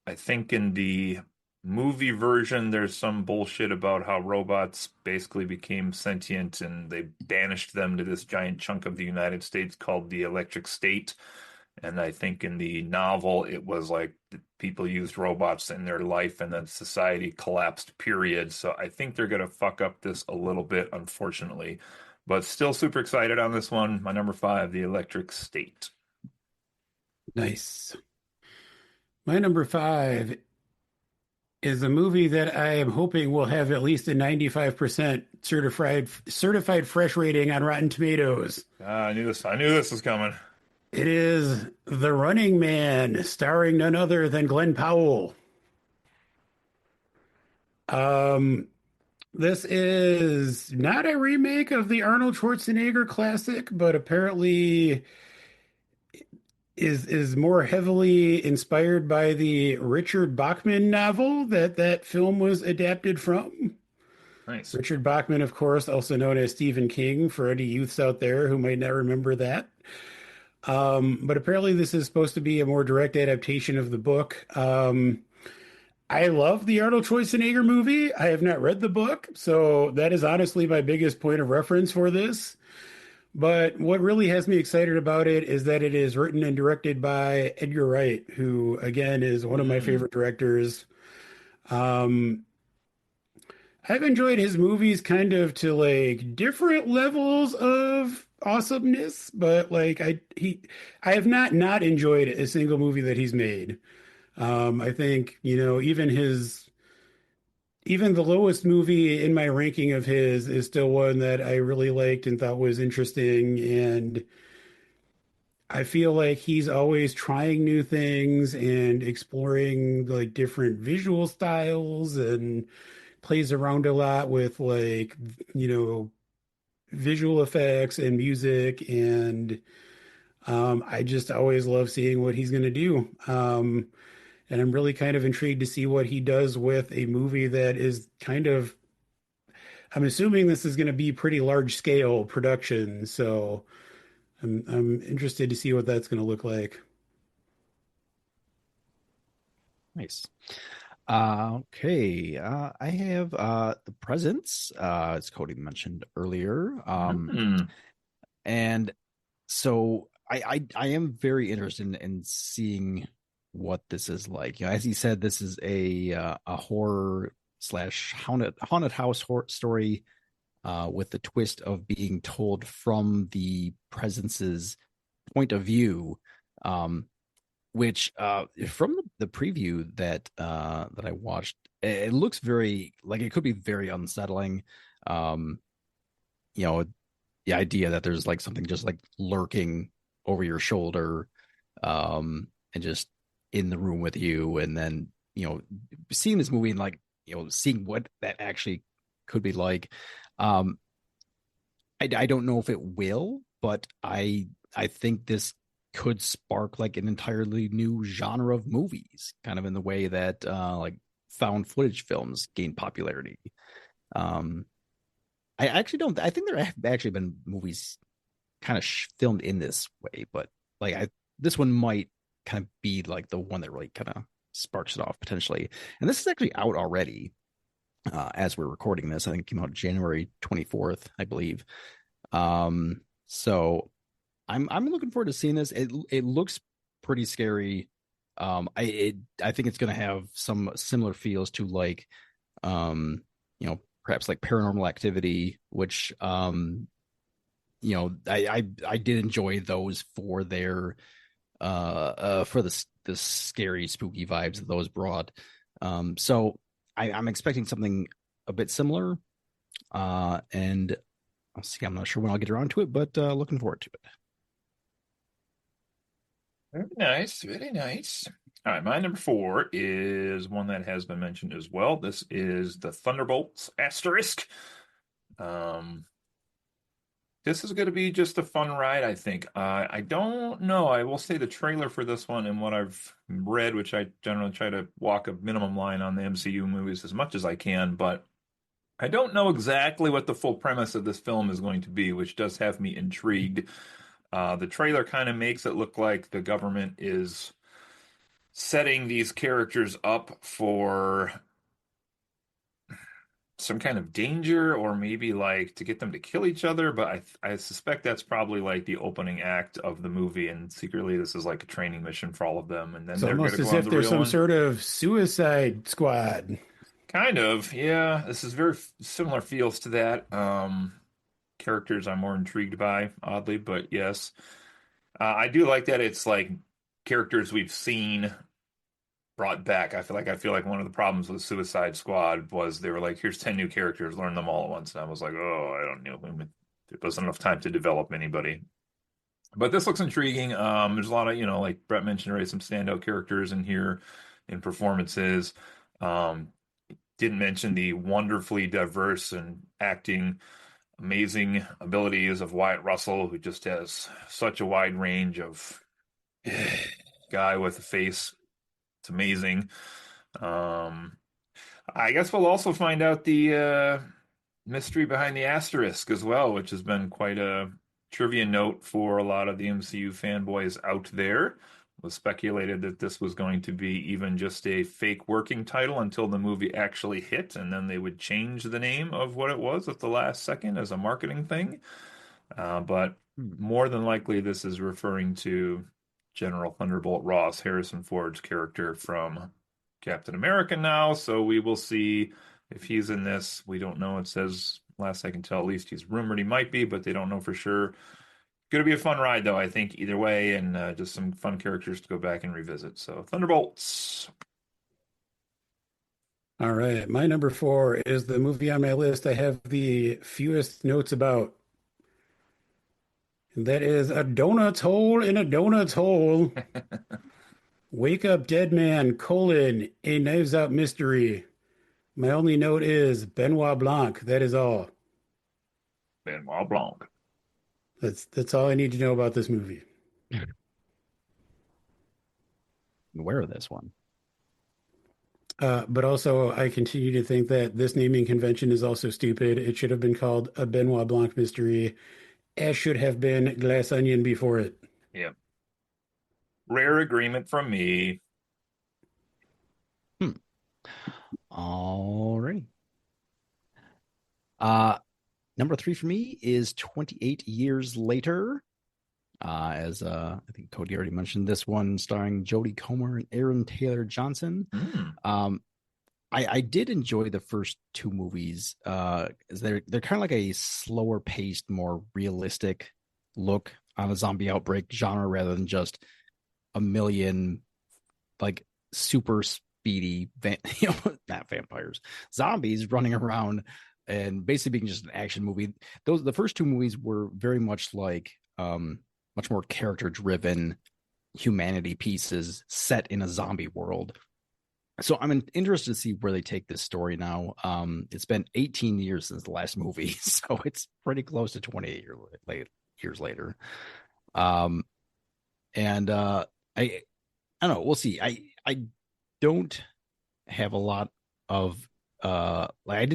I think in the movie version, there's some bullshit about how robots basically became sentient and they banished them to this giant chunk of the United States called the Electric State. And I think in the novel, it was like people used robots in their life and then society collapsed, period. So I think they're going to fuck up this a little bit, unfortunately. But still super excited on this one. My number five, The Electric State. Nice. My number five is a movie that I am hoping will have at least a 95% certified fresh rating on Rotten Tomatoes. I knew this. I knew this was coming. It is The Running Man, starring none other than Glenn Powell. Um, this is not a remake of the Arnold Schwarzenegger classic, but apparently is more heavily inspired by the Richard Bachman novel that film was adapted from. Nice. Richard Bachman, of course, also known as Stephen King, for any youths out there who might not remember that. But apparently, this is supposed to be a more direct adaptation of the book. I love the Arnold Schwarzenegger movie. I have not read the book, so that is honestly my biggest point of reference for this. But what really has me excited about it is that it is written and directed by Edgar Wright, who, again, is one of my Mm, favorite directors. Um, I've enjoyed his movies kind of to like different levels of awesomeness, but like I have not enjoyed a single movie that he's made. I think, even the lowest movie in my ranking of his is still one that I really liked and thought was interesting. And I feel like he's always trying new things and exploring like different visual styles and plays around a lot with like, you know, visual effects and music. And I just always love seeing what he's going to do. And I'm really kind of intrigued to see what he does with a movie that is kind of I'm assuming this is going to be pretty large scale production, so I'm interested to see what that's going to look like. Nice. Okay. I have the presents, as Cody mentioned earlier. Hmm. And so I am very interested in seeing what this is like. You know, as he said, this is a horror slash haunted house horror story, with the twist of being told from the presence's point of view. Which from the preview that I watched, it looks very like it could be very unsettling. Um, you know, the idea that there's like something just like lurking over your shoulder, and just in the room with you, and then seeing this movie and like seeing what that actually could be like. Um, I don't know if it will, but I think this could spark like an entirely new genre of movies, kind of in the way that like found footage films gain popularity. Um, I actually don't. I think there have actually been movies kind of filmed in this way, but like this one might kind of be like the one that really kind of sparks it off potentially. And this is actually out already as we're recording this. I think it came out January 24th, I believe. So I'm looking forward to seeing this. It looks pretty scary. I think it's going to have some similar feels to like perhaps like Paranormal Activity, which I did enjoy those for their for the scary spooky vibes that those brought. So I'm expecting something a bit similar. And I'll see. I'm not sure when I'll get around to it, but looking forward to it. Very nice, very nice. All right, my number four is one that has been mentioned as well. This is the Thunderbolts asterisk. Um, this is going to be just a fun ride, I think. I don't know. I will say the trailer for this one and what I've read, which I generally try to walk a minimum line on the MCU movies as much as I can, but I don't know exactly what the full premise of this film is going to be, which does have me intrigued. The trailer kind of makes it look like the government is setting these characters up for some kind of danger or maybe like to get them to kill each other, but I suspect that's probably like the opening act of the movie, and secretly this is like a training mission for all of them, and then It's they're going almost to go as on if the there's real some one. sort of Suicide Squad. Kind of, yeah. This is very similar feels to that. Characters I'm more intrigued by, oddly, but yes. I do like that it's like characters we've seen brought back. I feel like one of the problems with Suicide Squad was they were like, here's 10 new characters, learn them all at once. And I was like, oh, I don't know. There wasn't enough time to develop anybody. But this looks intriguing. There's a lot of, like Brett mentioned, right, some standout characters in here in performances. Um, didn't mention the wonderfully diverse and acting amazing abilities of Wyatt Russell, who just has such a wide range of guy with a face. It's amazing. Um, I guess we'll also find out the mystery behind the asterisk as well, which has been quite a trivia note for a lot of the MCU fanboys out there. It was speculated that this was going to be even just a fake working title until the movie actually hit, and then they would change the name of what it was at the last second as a marketing thing. But Hmm. more than likely, this is referring to General Thunderbolt Ross, Harrison Ford's character from Captain America now. So we will see if he's in this. We don't know. It says, last I can tell, at least he's rumored he might be, but they don't know for sure. Going to be a fun ride, though, I think, either way, and just some fun characters to go back and revisit. So, Thunderbolts. All right, my number four is the movie on my list I have the fewest notes about. And that is A Donut's Hole in a Donut's Hole. Wake Up Dead Man, a Knives Out Mystery. My only note is Benoit Blanc. That is all. Benoit Blanc. That's all I need to know about this movie. Aware of this one. But also, I continue to think that this naming convention is also stupid. It should have been called a Benoit Blanc mystery, as should have been Glass Onion before it. Yeah. Rare agreement from me. Hmm. All right. Uh, Number three for me is 28 Years Later. As I think Cody already mentioned, this one starring Jodie Comer and Aaron Taylor Johnson. Mm. Um, I did enjoy the first two movies. They're kind of like a slower paced, more realistic look on a zombie outbreak genre rather than just a million like super speedy, not vampires, zombies running around and basically being just an action movie. The first two movies were very much like much more character driven humanity pieces set in a zombie world. So I'm interested to see where they take this story now. It's been 18 years since the last movie, so it's pretty close to 28 years later. Um, and I don't know. We'll see. I don't have a lot of like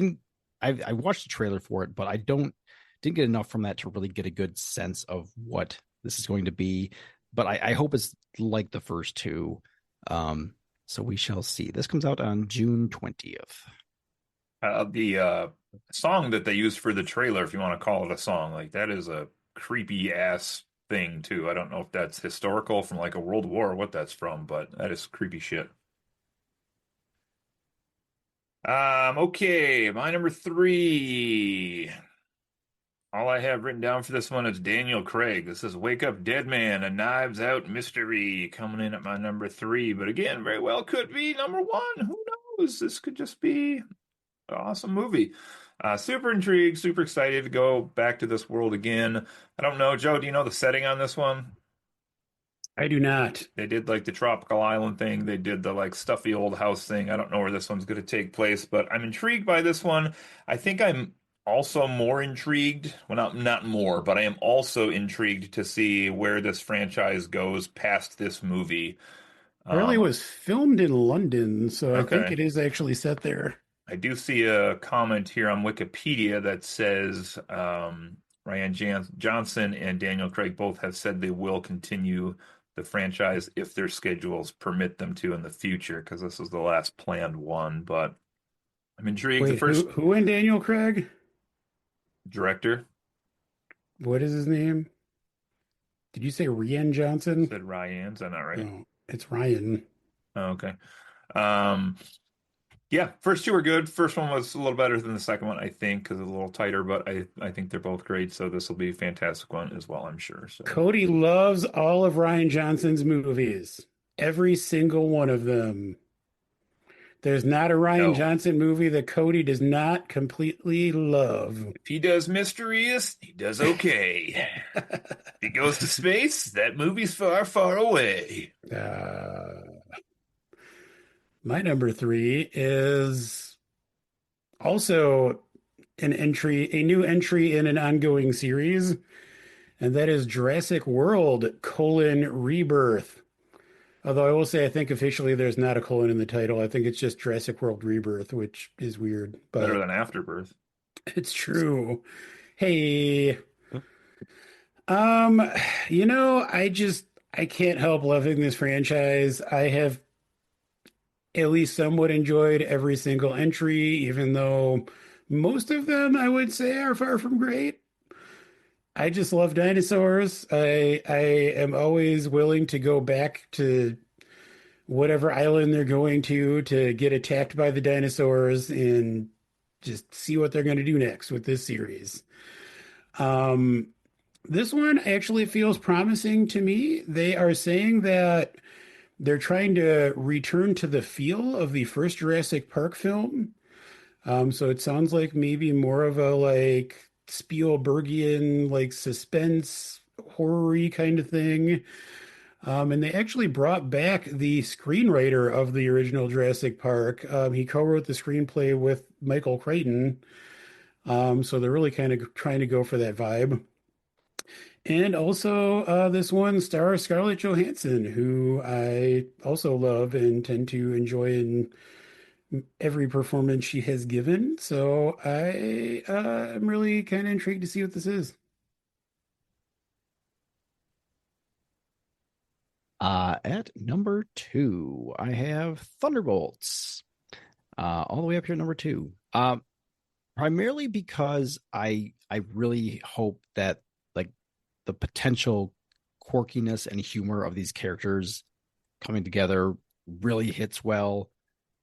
I watched the trailer for it, but I didn't get enough from that to really get a good sense of what this is going to be. But I hope it's like the first two. So we shall see. This comes out on June 20th. The song that they used for the trailer, if you want to call it a song, like that is a creepy ass thing too. I don't know if that's historical from like a World War or what that's from, but that is creepy shit. Okay, my number three. All I have written down for this one is Daniel Craig. This is Wake Up Dead Man, a Knives Out mystery coming in at my number three. But again, very well could be number one. Who knows? This could just be an awesome movie. Super intrigued, super excited to go back to this world again. I don't know, Joe, do you know the setting on this one? I do not. They did like the tropical island thing. They did the like stuffy old house thing. I don't know where this one's going to take place, but I'm intrigued by this one. I think I'm also more intrigued. Well, not more, but I am also intrigued to see where this franchise goes past this movie. Apparently, it Um, was filmed in London, so I think okay. it is actually set there. I do see a comment here on Wikipedia that says Johnson and Daniel Craig both have said they will continue the franchise if their schedules permit them to in the future, because this is the last planned one. But I'm intrigued. The Wait, first who and Daniel Craig? director What is his name? Did you say Rian Johnson? said Ryan. Is that not right? No, it's Ryan. Oh, okay. Um, yeah, first two were good. First one was a little better than the second one, I think, because it's a little tighter, but I think they're both great. So this will be a fantastic one as well, I'm sure. So Cody loves all of Ryan Johnson's movies. Every single one of them. There's not a Ryan no. Johnson movie that Cody does not completely love. If he does mysteries, he does okay. If he goes to space, that movie's far, far away. Uh, my number three is also a new entry in an ongoing series, and that is Jurassic World: Rebirth. Although I will say, I think officially there's not a colon in the title. I think it's just Jurassic World Rebirth, which is weird, Better but than Afterbirth. it's true. Hey, um, I can't help loving this franchise. I have at least somewhat enjoyed every single entry, even though most of them I would say are far from great. I just love dinosaurs. I am always willing to go back to whatever island they're going to get attacked by the dinosaurs and just see what they're going to do next with this series. Um, this one actually feels promising to me. They are saying that they're trying to return to the feel of the first Jurassic Park film. So it sounds like maybe more of a like Spielbergian like suspense horror-y kind of thing. And they actually brought back the screenwriter of the original Jurassic Park. He co-wrote the screenplay with Michael Crichton. So they're really kind of trying to go for that vibe. And also, this one stars Scarlett Johansson, who I also love and tend to enjoy in every performance she has given. So I am really kind of intrigued to see what this is. At number 2, I have Thunderbolts. All the way up here at number 2. Primarily because I really hope that like the potential quirkiness and humor of these characters coming together really hits well.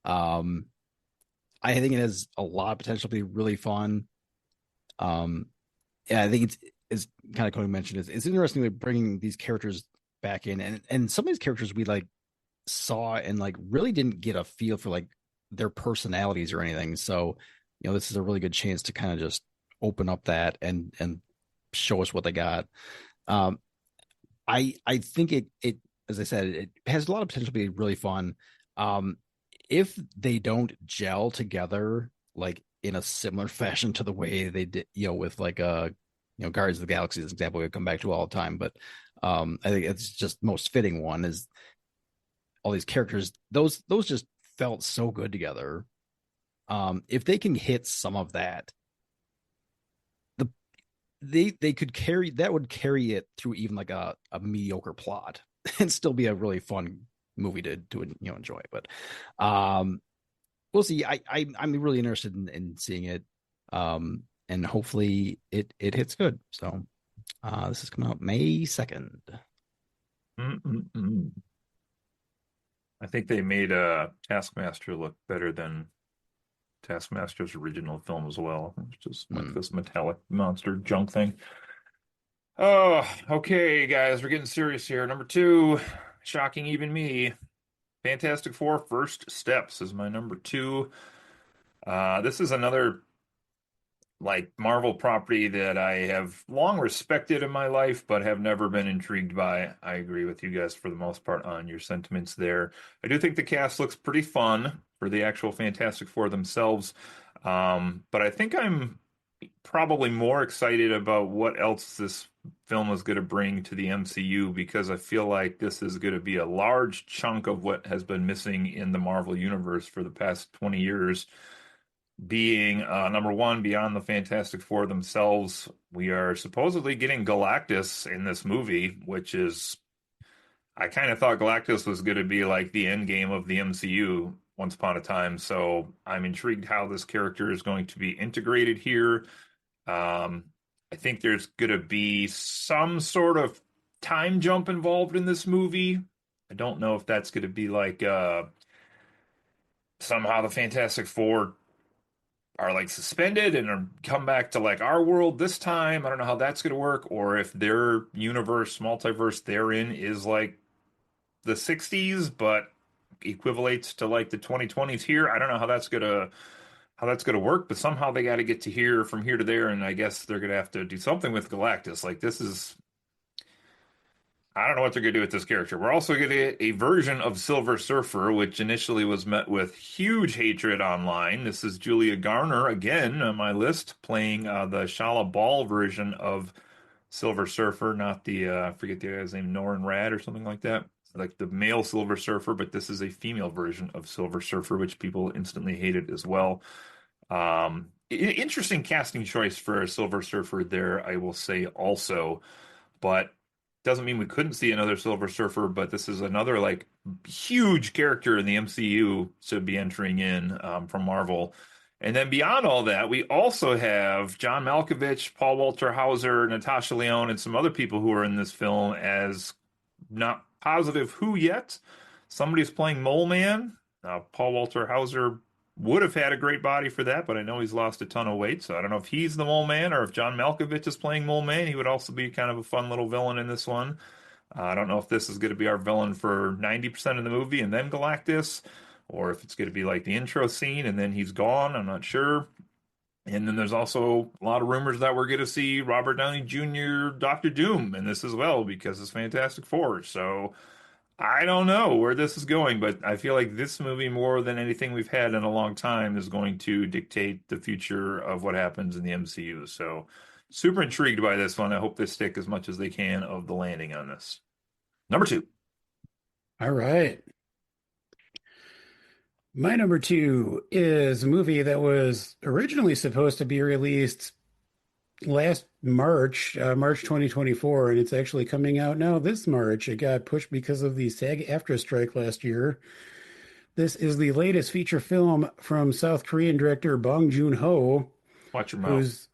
Um, I think it has a lot of potential to be really fun. Um, yeah, I think it's kind of Cody mentioned it's interesting like bringing these characters back in, and some of these characters we like saw and like really didn't get a feel for like their personalities or anything. So, this is a really good chance to kind of just open up that and show us what they got. Um, I think it as I said, it has a lot of potential to be really fun. Um, if they don't gel together like in a similar fashion to the way they did, with like Guardians of the Galaxy as an example we come back to all the time, but I think it's just most fitting one is all these characters, those just felt so good together. If they can hit some of that, they could carry that would carry it through even like a mediocre plot and still be a really fun movie to enjoy. But we'll see. I'm really interested in seeing it. And hopefully it hits good. So this is coming out May 2nd. Mm-mm-mm. I think they made Taskmaster look better than Taskmaster's original film as well. It's just like this metallic monster junk thing. Oh, okay, guys, we're getting serious here. Number 2, shocking even me. Fantastic Four: First Steps is my number 2. This is another like Marvel property that I have long respected in my life, but have never been intrigued by. I agree with you guys for the most part on your sentiments there. I do think the cast looks pretty fun for the actual Fantastic Four themselves, but I think I'm probably more excited about what else this film is going to bring to the MCU because I feel like this is going to be a large chunk of what has been missing in the Marvel universe for the past 20 years being number 1 beyond the Fantastic Four themselves. We are supposedly getting Galactus in this movie, which is I kind of thought Galactus was going to be like the end game of the MCU once upon a time. So I'm intrigued how this character is going to be integrated here. I think there's going to be some sort of time jump involved in this movie. I don't know if that's going to be like somehow the Fantastic Four are like suspended and are come back to like our world this time. I don't know how that's going to work, or if their universe, multiverse they're in is like the 60s, but equivalates to like the 2020s here. I don't know how that's gonna work, but somehow they got to get to here from here to there, and I guess they're gonna have to do something with Galactus. Like this is I don't know what they're going to do with this character. We're also going to get a version of Silver Surfer, which initially was met with huge hatred online. This is Julia Garner again on my list, playing the Shala Ball version of Silver Surfer, not the I forget the guy's name, Norrin Rad or something like that. Like the male Silver Surfer, but this is a female version of Silver Surfer, which people instantly hated as well. Interesting casting choice for a Silver Surfer there, I will say also, but doesn't mean we couldn't see another Silver Surfer, but this is another like huge character in the MCU to be entering in from Marvel. And then beyond all that, we also have John Malkovich, Paul Walter Hauser, Natasha Lyonne, and some other people who are in this film as not positive who yet. Somebody's playing Mole Man. Paul Walter Hauser would have had a great body for that, but I know he's lost a ton of weight, so I don't know if he's the Mole Man or if John Malkovich is playing Mole Man. He would also be kind of a fun little villain in this one. I don't know if this is going to be our villain for 90% of the movie and then Galactus, or if it's going to be like the intro scene and then he's gone. I'm not sure. And then there's also a lot of rumors that we're going to see Robert Downey Jr., Doctor Doom in this as well because it's Fantastic Four. So I don't know where this is going, but I feel like this movie, more than anything we've had in a long time, is going to dictate the future of what happens in the MCU. So, super intrigued by this one. I hope they stick as much as they can of the landing on this. Number 2. All right. My number two is a movie that was originally supposed to be released last March, March 2024, and it's actually coming out now this March. It got pushed because of the SAG-AFTRA strike last year. This is the latest feature film from South Korean director Bong Joon-ho, Watch your mouth. whose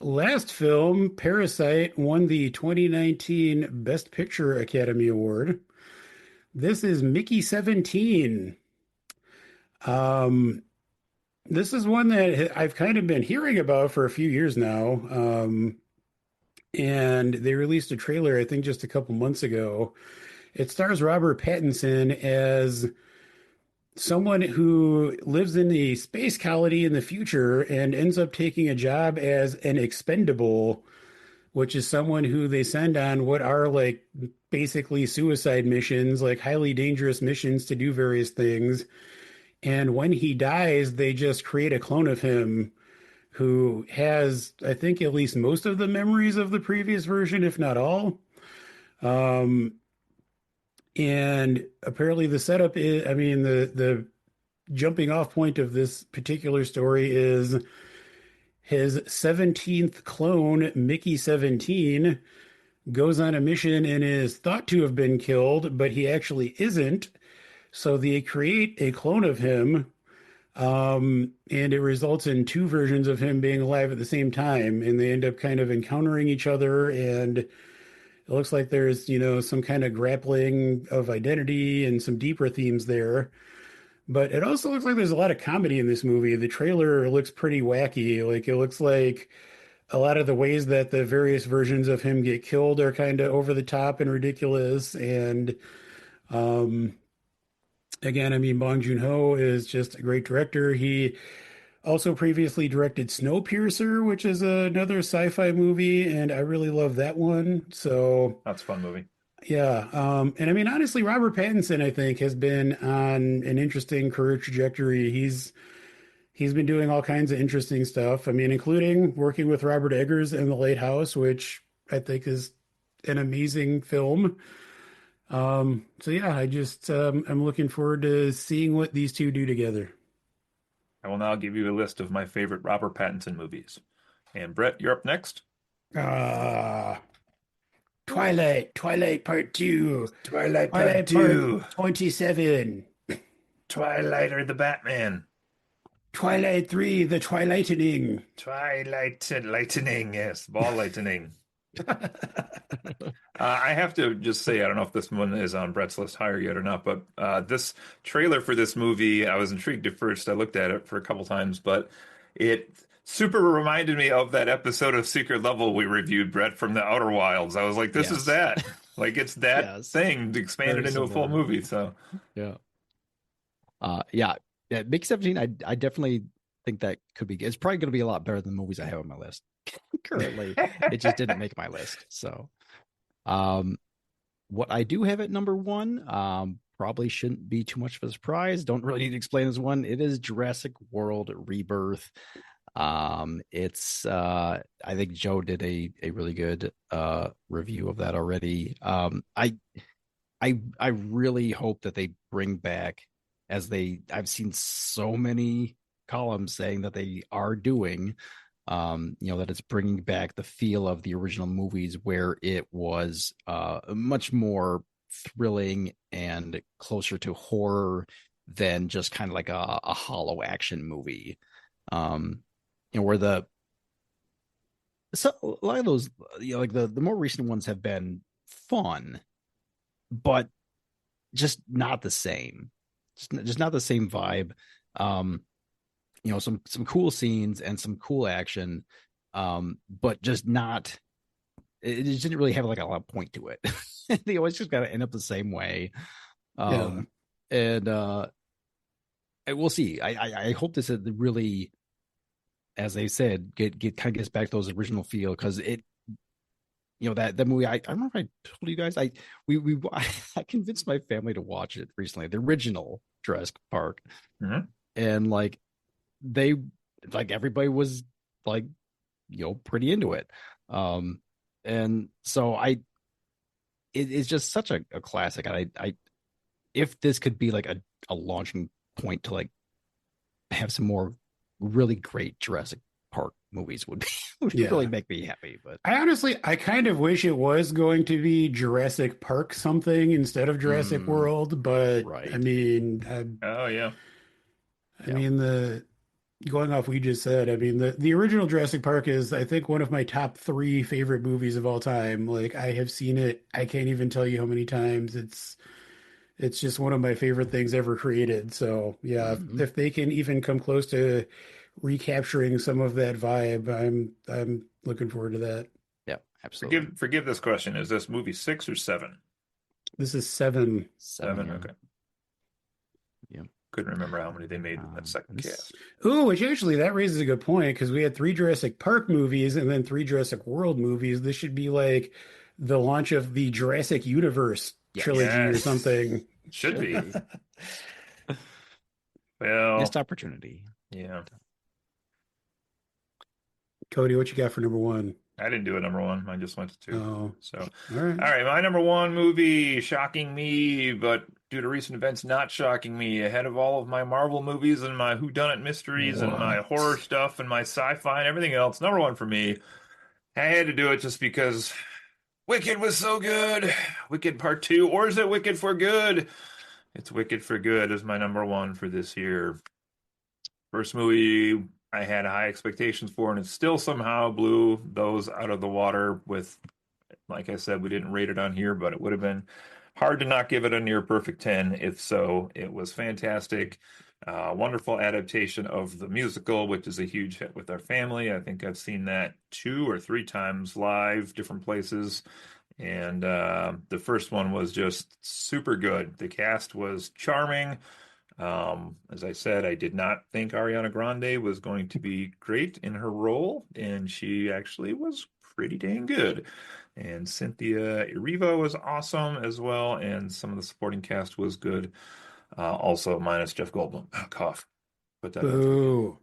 last film, Parasite, won the 2019 Best Picture Academy Award. This is Mickey 17. Um, this is one that I've kind of been hearing about for a few years now. And they released a trailer, I think, just a couple months ago. It stars Robert Pattinson as someone who lives in a space colony in the future and ends up taking a job as an expendable, which is someone who they send on what are like basically suicide missions, like highly dangerous missions to do various things. And when he dies, they just create a clone of him who has, I think, at least most of the memories of the previous version, if not all. Um, and apparently the setup is, I mean, the jumping off point of this particular story is his 17th clone, Mickey 17, goes on a mission and is thought to have been killed, but he actually isn't. So they create a clone of him, and it results in two versions of him being alive at the same time, and they end up kind of encountering each other, and it looks like there's, some kind of grappling of identity and some deeper themes there. But it also looks like there's a lot of comedy in this movie. The trailer looks pretty wacky. Like, it looks like a lot of the ways that the various versions of him get killed are kind of over the top and ridiculous. And um, again, I mean, Bong Joon-ho is just a great director. He also previously directed Snowpiercer, which is another sci-fi movie, and I really love that one. So That's a fun movie. yeah, and I mean, honestly, Robert Pattinson, I think, has been on an interesting career trajectory. He's been doing all kinds of interesting stuff. I mean, including working with Robert Eggers in The Lighthouse, which I think is an amazing film. So yeah, I'm looking forward to seeing what these two do together. I will now give you a list of my favorite Robert Pattinson movies. And Brett, you're up next. Ah, Twilight Part 2, Twilight Part Twilight Part 2. 27, Twilight or the Batman. Twilight 3, The Twilightening. Twilight lightning, yes, ball lightning. I have to just say, I don't know if this one is on Brett's list higher yet or not, but this trailer for this movie, I was intrigued at first. I looked at it for a couple times, but it super reminded me of that episode of Secret Level we reviewed, Brett, from the Outer Wilds. I was like, this is that. Like, it's that Yes. thing expanded Very into a full similar. movie. So, Yeah. Yeah. Big 17, I definitely think that could be. It's probably going to be a lot better than the movies I have on my list currently. It just didn't make my list. So, what I do have at number one, probably shouldn't be too much of a surprise. Don't really need to explain this one. It is Jurassic World Rebirth. It's I think Joe did a really good review of that already. I really hope that they bring back, I've seen so many columns saying that they are doing, that it's bringing back the feel of the original movies, where it was much more thrilling and closer to horror than just kind of like a hollow action movie. Where a lot of those, like the more recent ones have been fun, but just not the same. Just not the same vibe. Some cool scenes and some cool action, but just not. It just didn't really have like a lot of point to it. They always just got to end up the same way. Yeah. And we'll see. I hope this is really, as they said, get kind of gets back to those original feel, because it, that movie. I remember I told you guys we I convinced my family to watch it recently, the original Jurassic Park, and like everybody was like pretty into it, and so it's just such a classic. And I if this could be like a launching point to like have some more really great Jurassic Park movies would Yeah. really make me happy. But I kind of wish it was going to be Jurassic Park something instead of Jurassic World, but right. I mean, Oh yeah. I mean the going off we just said, I mean the original Jurassic Park is I think one of my top three favorite movies of all time. Like I have seen it, I can't even tell you how many times. It's just one of my favorite things ever created. So yeah, if they can even come close to recapturing some of that vibe, I'm looking forward to that. Yeah, absolutely. Forgive this question. Is this movie 6 or 7? This is seven. 7. Yeah. Okay. Yeah. Couldn't remember how many they made in that second cast. Ooh, which actually that raises a good point because we had three Jurassic Park movies and then three Jurassic World movies. This should be like the launch of the Jurassic Universe trilogy or Yes. something. Should be. Well, Missed opportunity. yeah. Cody, what you got for number one? I didn't do a number one. I just went to 2. Oh, So, all right. all right, my number one movie, shocking me, but due to recent events, not shocking me. Ahead of all of my Marvel movies and my whodunit mysteries and my horror stuff and my sci-fi and everything else, number one for me. I had to do it just because Wicked was so good. Wicked Part 2, or is it Wicked for Good? It's Wicked for Good is my number one for this year. First movie I had high expectations for, and it still somehow blew those out of the water with, like I said, we didn't rate it on here, but it would have been hard to not give it a near perfect 10. If so, it was fantastic. Wonderful adaptation of the musical, which is a huge hit with our family. I think I've seen that 2 or 3 times live, different places. And the first one was just super good. The cast was charming. As I said, I did not think Ariana Grande was going to be great in her role, and she actually was pretty dang good. And Cynthia Erivo was awesome as well, and some of the supporting cast was good. Also, minus Jeff Goldblum. Cough. Put that out there again. Boo.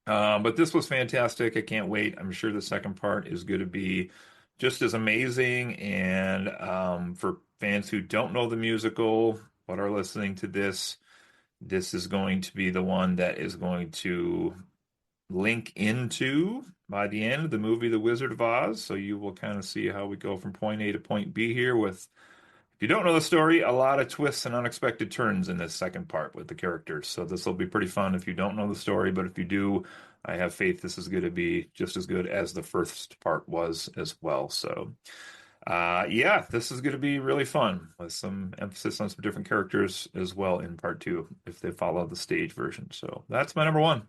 But this was fantastic. I can't wait. I'm sure the second part is going to be just as amazing. And for fans who don't know the musical but are listening to this, this is going to be the one that is going to link into, by the end of the movie, The Wizard of Oz. So you will kind of see how we go from point A to point B here with, if you don't know the story, a lot of twists and unexpected turns in this second part with the characters. So this will be pretty fun if you don't know the story, but if you do, I have faith this is going to be just as good as the first part was as well. So yeah, this is going to be really fun with some emphasis on some different characters as well in part 2 if they follow the stage version. So that's my number one.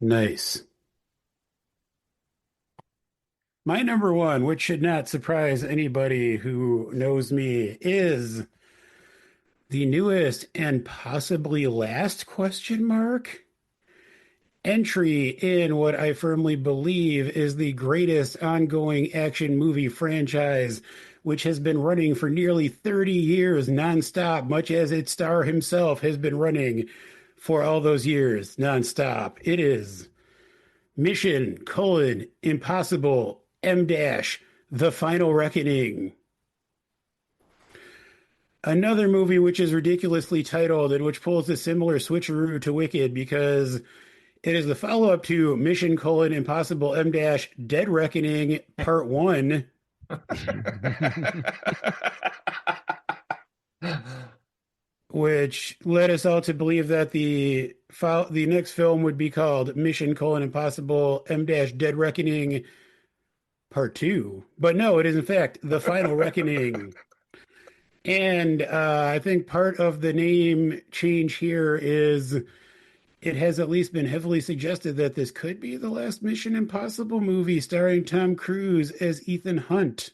Nice. My number one, which should not surprise anybody who knows me, is the newest and possibly last question mark entry in what I firmly believe is the greatest ongoing action movie franchise, which has been running for nearly 30 years nonstop, much as its star himself has been running for all those years nonstop. It is Mission: Impossible M dash The Final Reckoning. Another movie which is ridiculously titled and which pulls a similar switcheroo to Wicked because it is the follow-up to Mission: Impossible M dash Dead Reckoning Part 1. Which led us all to believe that the next film would be called Mission: Impossible M dash Dead Reckoning Part 2. But no, it is in fact The Final Reckoning. And I think part of the name change here is it has at least been heavily suggested that this could be the last Mission Impossible movie starring Tom Cruise as Ethan Hunt.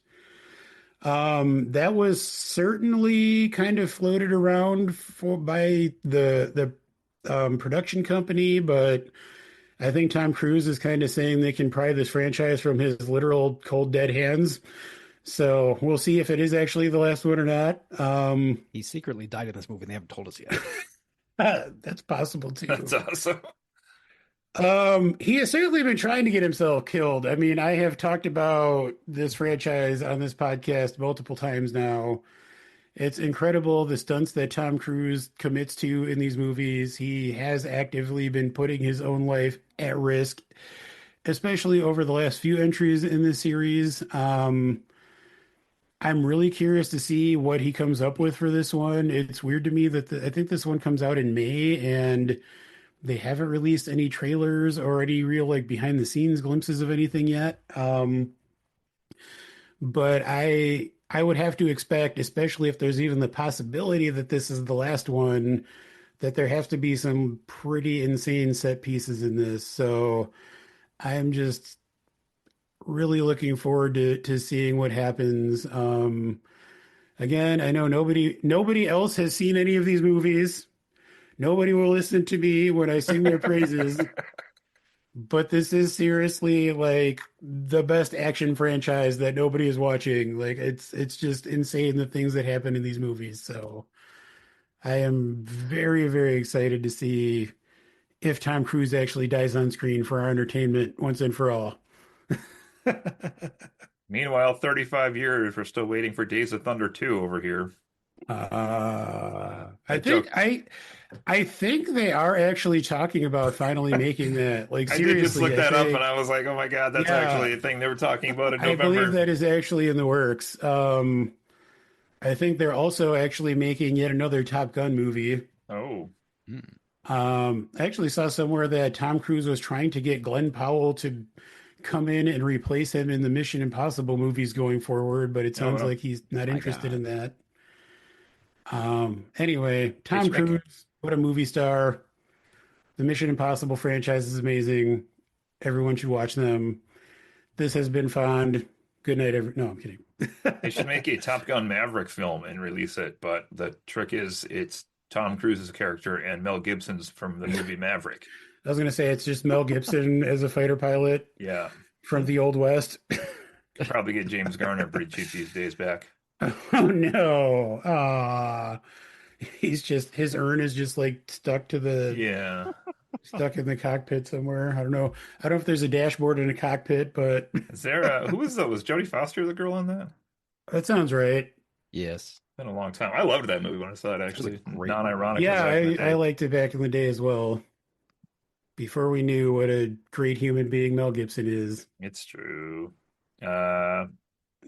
That was certainly kind of floated around by the production company, but I think Tom Cruise is kind of saying they can pry this franchise from his literal cold dead hands. So we'll see if it is actually the last one or not. He secretly died in this movie and they haven't told us yet. That's possible too. That's awesome. He has certainly been trying to get himself killed. I mean, I have talked about this franchise on this podcast multiple times now, It's incredible the stunts that Tom Cruise commits to in these movies. He has actively been putting his own life at risk, especially over the last few entries in this series. I'm really curious to see what he comes up with for this one. It's weird to me that I think this one comes out in May and they haven't released any trailers or any real like behind the scenes glimpses of anything yet. But I would have to expect, especially if there's even the possibility that this is the last one, that there have to be some pretty insane set pieces in this. So I'm just really looking forward to seeing what happens. Again, I know nobody else has seen any of these movies. Nobody will listen to me when I sing their praises. But this is seriously like the best action franchise that nobody is watching. Like it's just insane the things that happen in these movies. So I am very, very excited to see if Tom Cruise actually dies on screen for our entertainment once and for all. Meanwhile, 35 years, we're still waiting for Days of Thunder 2 over here. I That think joke. I think they are actually talking about finally making that. Like I did just seriously, look I that up and think I was like, oh my God, that's yeah, actually a thing they were talking about in I believe November. that is actually in the works. I think they're also actually making yet another Top Gun movie. Oh, Hmm. I actually saw somewhere that Tom Cruise was trying to get Glenn Powell to come in and replace him in the Mission Impossible movies going forward, but it oh sounds well. like he's not My interested in God. that. Anyway, They Tom should make Cruise, what a movie star. The Mission Impossible franchise is amazing. Everyone should watch them. This has been fun. Good night, No, I'm kidding. they should make a Top Gun Maverick film and release it, but the trick is it's Tom Cruise's character and Mel Gibson's from the movie Maverick. I was gonna say it's just Mel Gibson as a fighter pilot Yeah. from the Old West. Could probably get James Garner pretty cheap these days back. Oh no. He's just his urn is just like Yeah. stuck in the cockpit somewhere. I don't know. I don't know if there's a dashboard in a cockpit, but Is there who was that? Was Jodie Foster the girl on that? that sounds right. Yes. Been a long time. I loved that movie when I saw it It was a actually. great movie. Non-ironically Yeah, back in the I day. liked it back in the day as well. Before we knew what a great human being Mel Gibson is. It's true. Uh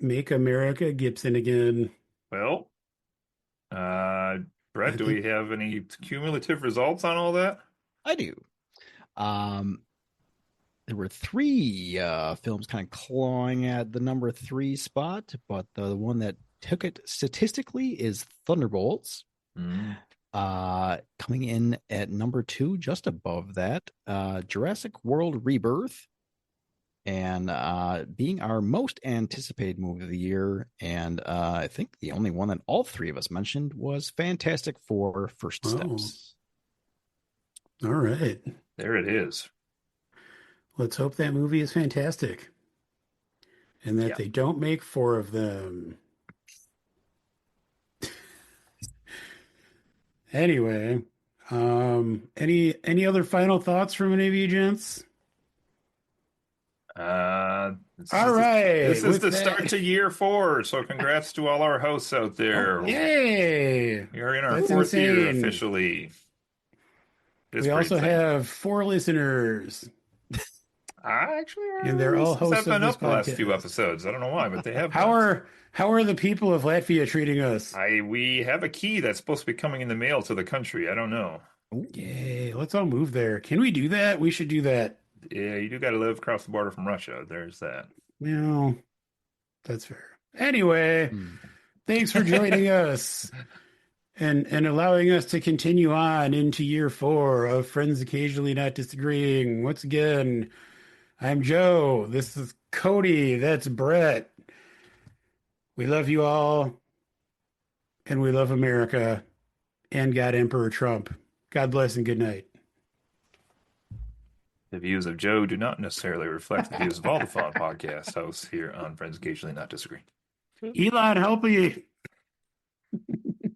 Make America Gibson again. well, I Brett, do we think have any cumulative results on all that? I do. Um, there were three films kind of clawing at the number three spot, but the one that took it statistically is Thunderbolts. Mm. Coming in at number two, just above that, Jurassic World Rebirth, and being our most anticipated movie of the year, and I think the only one that all three of us mentioned was Fantastic Four: First oh, Steps. all right. There it is. Let's hope that movie is fantastic and that Yeah. they don't make four of them. Anyway, any other final thoughts from any of you gents? This All is right, this is with the start that, to year 4, so congrats to all our hosts out Oh, there. yay, We are in our that's fourth year insane. officially. It's We pretty also insane. have four listeners, Actually, and our they're all releases hosts have of been this up the last few podcast. episodes. I don't know why, but they have How been. are the people of Latvia treating us? We have a key that's supposed to be coming in the mail to the country. I don't know. Yay, let's all move there. Can we do that? We should do that. Yeah, you do got to live across the border from Russia. There's that. Well, that's fair. Anyway, hmm. thanks for joining us and allowing us to continue on into year four of Friends Occasionally Not Disagreeing. Once again, I'm Joe. This is Cody. That's Brett. We love you all, and we love America and God Emperor Trump. God bless and good night. The views of Joe do not necessarily reflect the views of all the Fawn podcast hosts here on Friends Occasionally Not Disagree. Elon, help me.